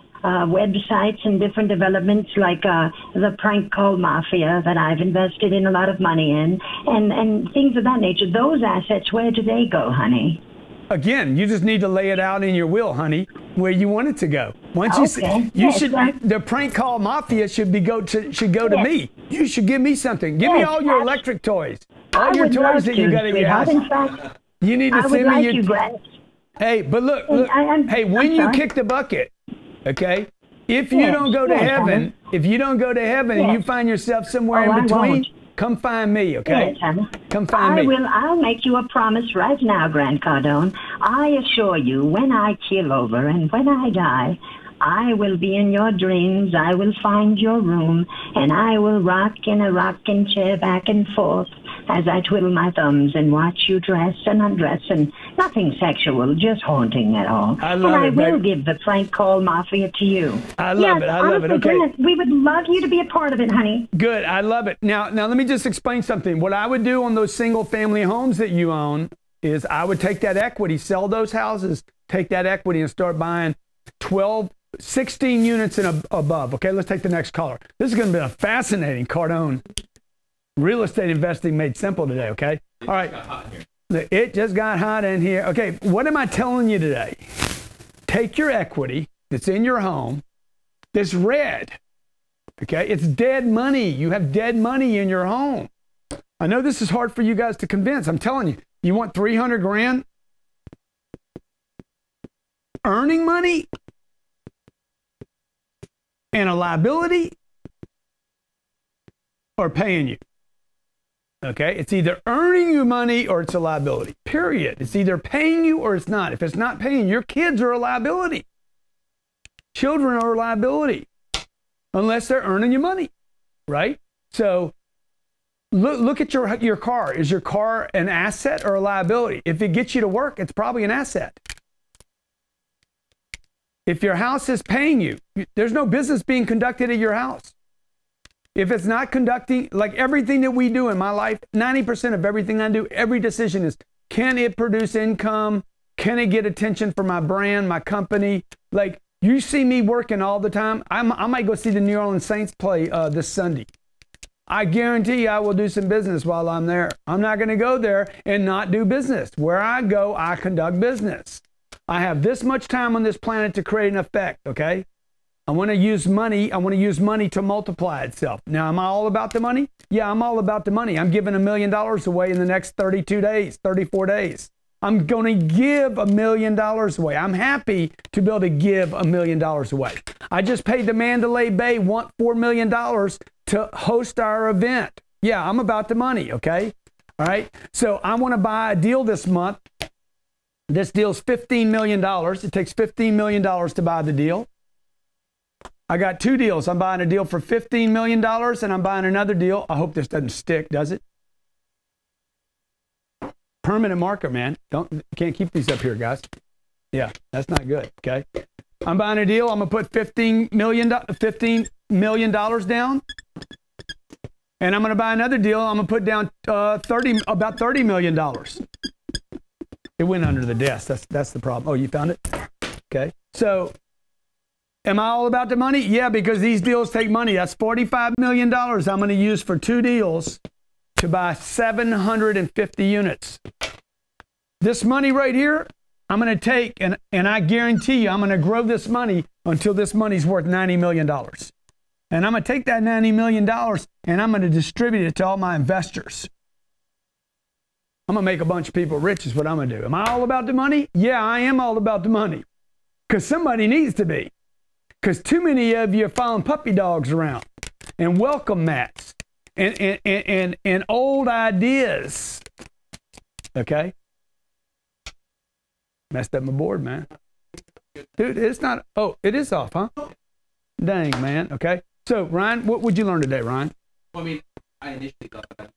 Speaker 8: websites and different developments like the prank call mafia that I've invested in a lot of money in, and things of that nature. Those assets, where do they go, honey?
Speaker 1: Again, you just need to lay it out in your will, honey, where you want it to go. Once the prank call mafia should go to me. You should give me something. Give me all your electric toys. All your toys that you got in your house. You need to send me your. Hey, but look. Hey, when you kick the bucket, okay? If you don't go to heaven, and you find yourself somewhere in between, come find me, okay? Come find me.
Speaker 8: I'll make you a promise right now, Grant Cardone. I assure you, when I keel over and when I die, I will be in your dreams. I will find your room, and I will rock in a rocking chair back and forth as I twiddle my thumbs and watch you dress and undress, and nothing sexual, just haunting at all. I will give the prank call mafia to you.
Speaker 1: I love it. Okay.
Speaker 7: We would love you to be a part of it, honey.
Speaker 1: Good. I love it. Now let me just explain something. What I would do on those single family homes that you own is I would take that equity, sell those houses, take that equity and start buying 16 units and above. Okay, let's take the next caller. This is going to be a fascinating Cardone real estate investing made simple today, okay? All right. It just got hot in here. Okay, what am I telling you today? Take your equity that's in your home, that's red, okay? It's dead money. You have dead money in your home. I know this is hard for you guys to convince. I'm telling you, you want 300 grand? Earning money? And a liability? Or paying you? Okay, it's either earning you money or it's a liability, period. It's either paying you or it's not. If it's not paying, your kids are a liability. Children are a liability unless they're earning you money, right? So look at your car. Is your car an asset or a liability? If it gets you to work, it's probably an asset. If your house is paying you, there's no business being conducted at your house. If it's not conducting, like everything that we do in my life, 90% of everything I do, every decision is, can it produce income? Can it get attention for my brand, my company? Like, you see me working all the time. I might go see the New Orleans Saints play this Sunday. I guarantee you I will do some business while I'm there. I'm not going to go there and not do business. Where I go, I conduct business. I have this much time on this planet to create an effect, okay? I want to use money. I want to use money to multiply itself. Now, am I all about the money? Yeah, I'm all about the money. I'm giving $1 million away in the next 32 days, 34 days. I'm going to give $1 million away. I'm happy to be able to give $1 million away. I just paid the Mandalay Bay $4 million to host our event. Yeah, I'm about the money, okay? All right? So I want to buy a deal this month. This deal's $15 million. It takes $15 million to buy the deal. I got two deals. I'm buying a deal for $15 million and I'm buying another deal. I hope this doesn't stick, does it? Permanent marker, man. Can't keep these up here, guys. Yeah, that's not good, okay? I'm buying a deal. I'm going to put $15 million down. And I'm going to buy another deal. I'm going to put down about $30 million. It went under the desk. That's the problem. Oh, you found it? Okay. So, am I all about the money? Yeah, because these deals take money. That's $45 million I'm going to use for two deals to buy 750 units. This money right here, I'm going to take, and I guarantee you, I'm going to grow this money until this money's worth $90 million. And I'm going to take that $90 million and I'm going to distribute it to all my investors. I'm going to make a bunch of people rich is what I'm going to do. Am I all about the money? Yeah, I am all about the money. Because somebody needs to be. Because too many of you are following puppy dogs around and welcome mats and old ideas. Okay? Messed up my board, man. Dude, it's not, oh, it is off, huh? Dang, man. Okay. So, Ryan, what would you learn today, Ryan?
Speaker 3: Well, I mean, I initially thought about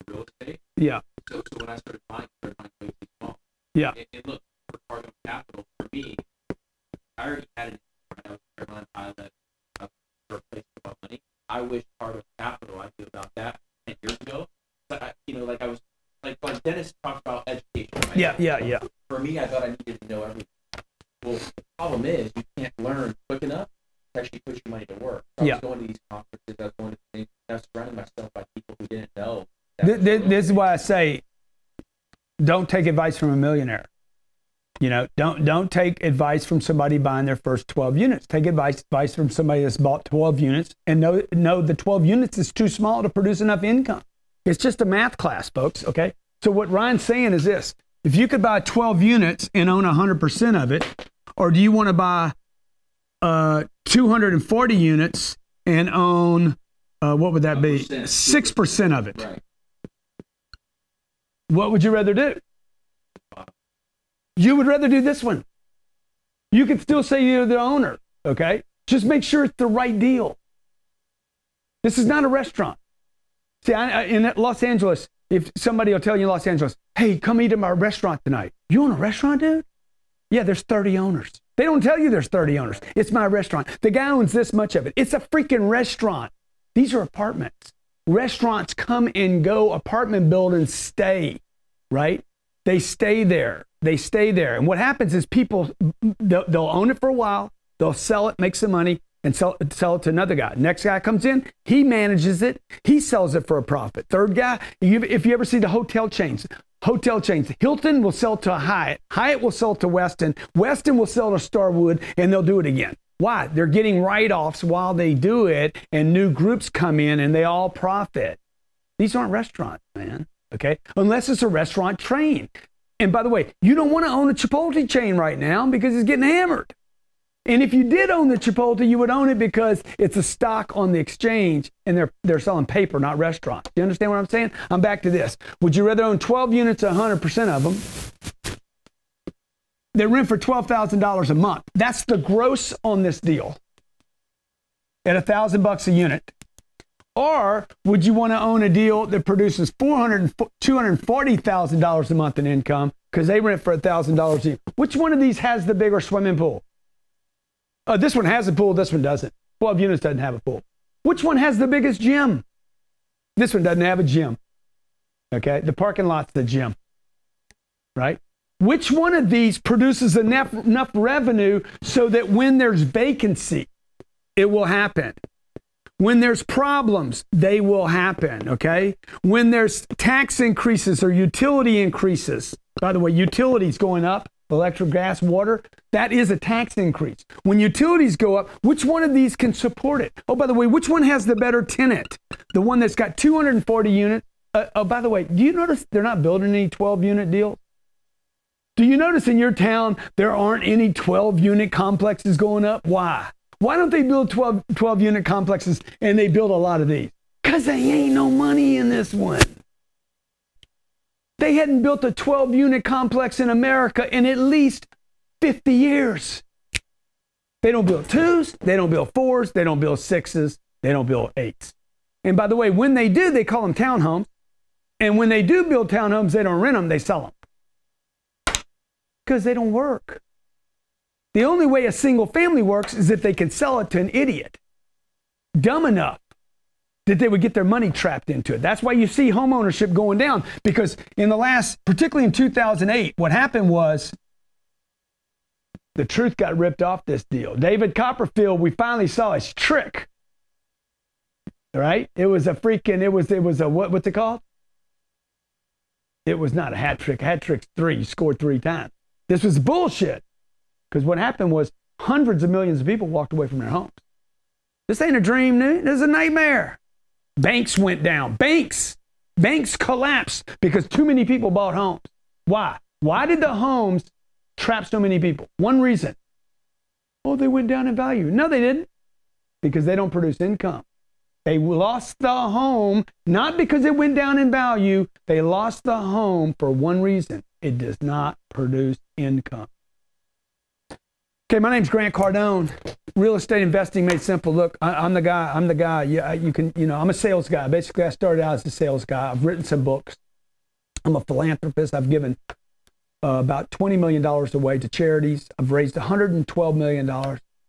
Speaker 3: real estate.
Speaker 1: Yeah.
Speaker 3: So when I started buying way too small.
Speaker 1: Yeah.
Speaker 3: And look, for Cardone Capital, for me, I already had it. I was a Carolina pilot for a place about money. I wish Cardone Capital, I knew about that 10 years ago. But like Dennis talked about education. Right?
Speaker 1: Yeah.
Speaker 3: For me, I thought I needed to know everything. Well, the problem is you can't learn quick enough to actually put your money to work. So I was going to these conferences, I was going to things, I was surrounding myself by people who didn't know.
Speaker 1: This is why I say, don't take advice from a millionaire. You know, don't take advice from somebody buying their first 12 units. Take advice from somebody that's bought 12 units and know the 12 units is too small to produce enough income. It's just a math class, folks, okay? So what Ryan's saying is this. If you could buy 12 units and own 100% of it, or do you want to buy 240 units and own, what would that be? 6% of it.
Speaker 3: Right.
Speaker 1: What would you rather do? You would rather do this one. You could still say you're the owner, okay? Just make sure it's the right deal. This is not a restaurant. See, in Los Angeles, if somebody will tell you in Los Angeles, hey, come eat at my restaurant tonight. You own a restaurant, dude? Yeah, there's 30 owners. They don't tell you there's 30 owners. It's my restaurant. The guy owns this much of it. It's a freaking restaurant. These are apartments. Restaurants come and go. Apartment buildings stay, right? They stay there. They stay there. And what happens is people, they'll own it for a while. They'll sell it, make some money, and sell it to another guy. Next guy comes in, he manages it, he sells it for a profit. Third guy, if you ever see the hotel chains, Hilton will sell to a Hyatt, Hyatt will sell to Westin, Westin will sell to Starwood, and they'll do it again. Why? They're getting write-offs while they do it, and new groups come in, and they all profit. These aren't restaurants, man, okay? Unless it's a restaurant chain. And by the way, you don't want to own a Chipotle chain right now because it's getting hammered. And if you did own the Chipotle, you would own it because it's a stock on the exchange and they're selling paper, not restaurants. Do you understand what I'm saying? I'm back to this. Would you rather own 12 units, 100% of them? They rent for $12,000 a month. That's the gross on this deal at $1,000 a unit. Or would you want to own a deal that produces $240,000 a month in income because they rent for $1,000 a year? Which one of these has the bigger swimming pool? This one has a pool. This one doesn't. 12 units doesn't have a pool. Which one has the biggest gym? This one doesn't have a gym. Okay, the parking lot's the gym, right? Which one of these produces enough revenue so that when there's vacancy, it will happen? When there's problems, they will happen, okay? When there's tax increases or utility increases, by the way, utilities going up, electric, gas, water, that is a tax increase. When utilities go up, which one of these can support it? Oh, by the way, which one has the better tenant? The one that's got 240 units? Oh, by the way, do you notice they're not building any 12-unit deals? Do you notice in your town there aren't any 12-unit complexes going up? Why? Why don't they build 12-unit complexes and they build a lot of these? Because there ain't no money in this one. They hadn't built a 12-unit complex in America in at least 50 years. They don't build 2s, they don't build 4s, they don't build 6s, they don't build 8s. And by the way, when they do, they call them townhomes. And when they do build townhomes, they don't rent them, they sell them. Because they don't work. The only way a single family works is if they can sell it to an idiot, dumb enough that they would get their money trapped into it. That's why you see home ownership going down, because in the last, particularly in 2008, what happened was the truth got ripped off this deal. David Copperfield, we finally saw his trick. All right? It was a freaking, it was a, what's it called? It was not a hat trick. A hat trick's 3. You scored 3 times. This was bullshit. Because what happened was hundreds of millions of people walked away from their homes. This ain't a dream, dude. This is a nightmare. Banks went down. Banks collapsed because too many people bought homes. Why? Why did the homes trap so many people? One reason. Oh, they went down in value. No, they didn't. Because they don't produce income. They lost the home, not because it went down in value. They lost the home for one reason. It does not produce income. Okay, my name's Grant Cardone. Real estate investing made simple. Look, I'm the guy. Yeah, I'm a sales guy. Basically, I started out as a sales guy. I've written some books. I'm a philanthropist. I've given about $20 million away to charities. I've raised $112 million.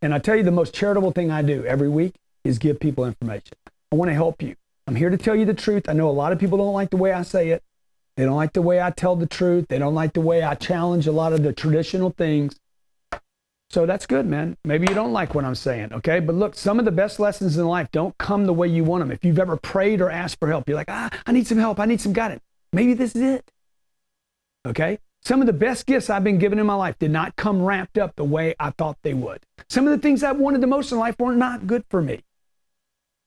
Speaker 1: And I tell you, the most charitable thing I do every week is give people information. I want to help you. I'm here to tell you the truth. I know a lot of people don't like the way I say it. They don't like the way I tell the truth. They don't like the way I challenge a lot of the traditional things. So that's good, man. Maybe you don't like what I'm saying, okay? But look, some of the best lessons in life don't come the way you want them. If you've ever prayed or asked for help, you're like, I need some help. I need some guidance. Maybe this is it, okay? Some of the best gifts I've been given in my life did not come wrapped up the way I thought they would. Some of the things I wanted the most in life were not good for me.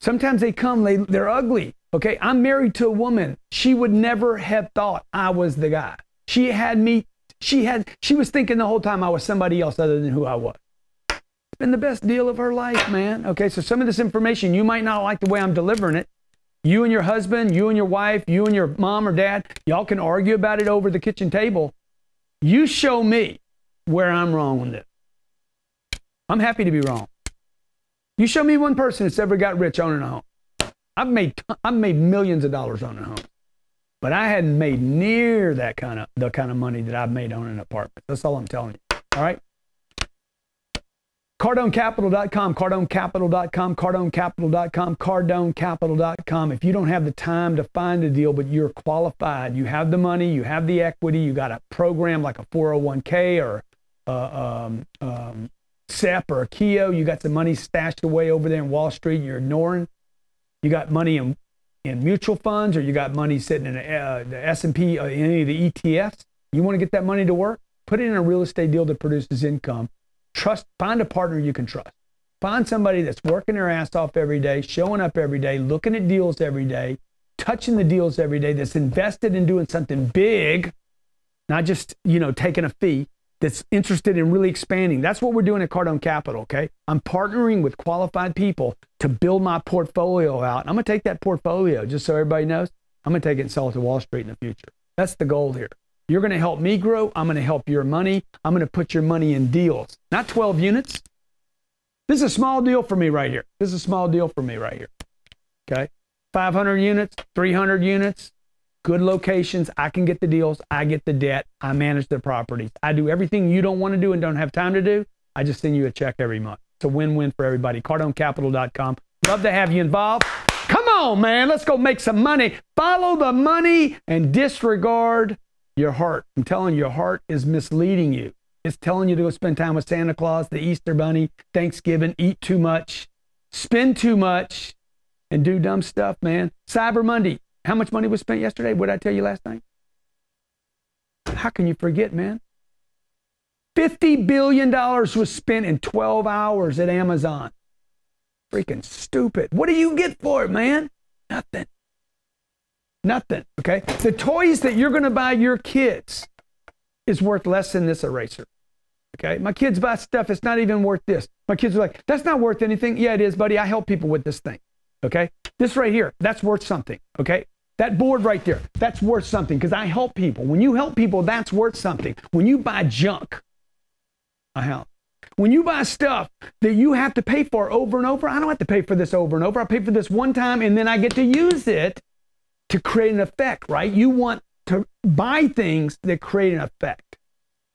Speaker 1: Sometimes they come, they're ugly, okay? I'm married to a woman. She would never have thought I was the guy. She was thinking the whole time I was somebody else other than who I was. It's been the best deal of her life, man. Okay, so some of this information, you might not like the way I'm delivering it. You and your husband, you and your wife, you and your mom or dad, y'all can argue about it over the kitchen table. You show me where I'm wrong on this. I'm happy to be wrong. You show me one person that's ever got rich owning a home. I've made millions of dollars owning a home. But I hadn't made near the kind of money that I've made owning an apartment. That's all I'm telling you. All right? CardoneCapital.com, CardoneCapital.com, CardoneCapital.com, CardoneCapital.com. If you don't have the time to find a deal, but you're qualified, you have the money, you have the equity, you got a program like a 401k or SEP or a KEO, you got some money stashed away over there in Wall Street and you're ignoring, you got money in mutual funds, or you got money sitting in the S&P, any of the ETFs, you want to get that money to work, put it in a real estate deal that produces income. Find a partner you can trust. Find somebody that's working their ass off every day, showing up every day, looking at deals every day, touching the deals every day, that's invested in doing something big, not just, taking a fee, that's interested in really expanding. That's what we're doing at Cardone Capital, okay? I'm partnering with qualified people to build my portfolio out. I'm going to take that portfolio, just so everybody knows, I'm going to take it and sell it to Wall Street in the future. That's the goal here. You're going to help me grow. I'm going to help your money. I'm going to put your money in deals, not 12 units. This is a small deal for me right here. Okay? 500 units, 300 units, good locations. I can get the deals. I get the debt. I manage the properties. I do everything you don't want to do and don't have time to do. I just send you a check every month. It's a win-win for everybody. CardoneCapital.com. Love to have you involved. Come on, man. Let's go make some money. Follow the money and disregard your heart. I'm telling you, your heart is misleading you. It's telling you to go spend time with Santa Claus, the Easter Bunny, Thanksgiving, eat too much, spend too much, and do dumb stuff, man. Cyber Monday. How much money was spent yesterday? What did I tell you last night? How can you forget, man? $50 billion was spent in 12 hours at Amazon. Freaking stupid. What do you get for it, man? Nothing. Nothing, okay? The toys that you're going to buy your kids is worth less than this eraser, okay? My kids buy stuff that's not even worth this. My kids are like, that's not worth anything. Yeah, it is, buddy. I help people with this thing, okay? This right here, that's worth something, okay? That board right there, that's worth something because I help people. When you help people, that's worth something. When you buy junk, I help. When you buy stuff that you have to pay for over and over, I don't have to pay for this over and over. I pay for this one time and then I get to use it to create an effect, right? You want to buy things that create an effect.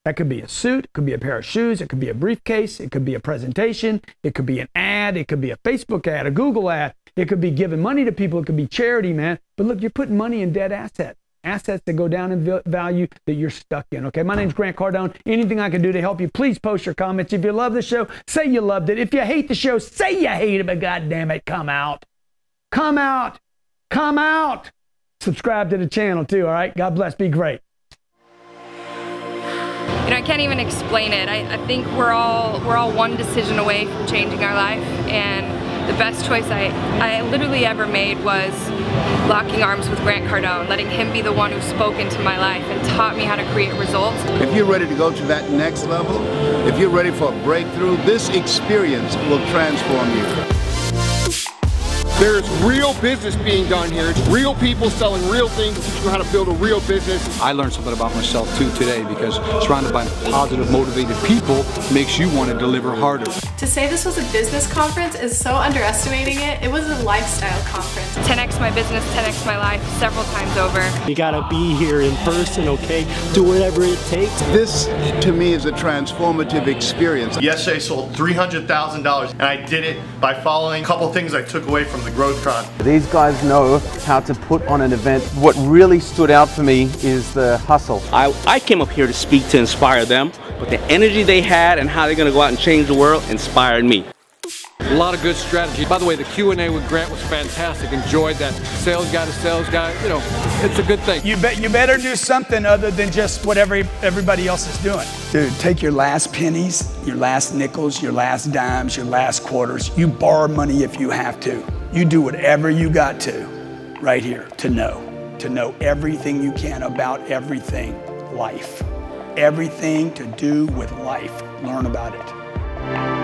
Speaker 1: That could be a suit, it could be a pair of shoes, it could be a briefcase, it could be a presentation, it could be an ad, it could be a Facebook ad, a Google ad, it could be giving money to people, it could be charity, man. But look, you're putting money in dead assets. Assets that go down in value that you're stuck in, okay? My name's Grant Cardone. Anything I can do to help you, please post your comments. If you love the show, say you loved it. If you hate the show, say you hate it, but goddamn it, come out. Come out. Come out. Subscribe to the channel too, all right? God bless. Be great.
Speaker 9: You know, I can't even explain it. I think we're all one decision away from changing our life, and the best choice I literally ever made was locking arms with Grant Cardone, letting him be the one who spoke into my life and taught me how to create results.
Speaker 10: If you're ready to go to that next level, if you're ready for a breakthrough, this experience will transform you.
Speaker 11: There's real business being done here. It's real people selling real things, teaching you how to build a real business.
Speaker 12: I learned something about myself too today because surrounded by positive, motivated people makes you want to deliver harder.
Speaker 13: To say this was a business conference is so underestimating it. It was a lifestyle conference.
Speaker 9: 10x my business, 10x my life, several times over.
Speaker 14: You gotta be here in person, okay? Do whatever it takes.
Speaker 10: This, to me, is a transformative experience.
Speaker 15: Yesterday I sold $300,000 and I did it by following a couple things I took away from the GrowthCon.
Speaker 16: These guys know how to put on an event. What really stood out for me is the hustle.
Speaker 17: I came up here to speak to inspire them, but the energy they had and how they're going to go out and change the world inspired me.
Speaker 18: A lot of good strategy. By the way, the Q&A with Grant was fantastic. Enjoyed that. Sales guy to sales guy, you know, it's a good thing.
Speaker 1: You better do something other than just what everybody else is doing. Dude, take your last pennies, your last nickels, your last dimes, your last quarters. You borrow money if you have to. You do whatever you got to right here to know everything you can about everything life. Everything to do with life. Learn about it.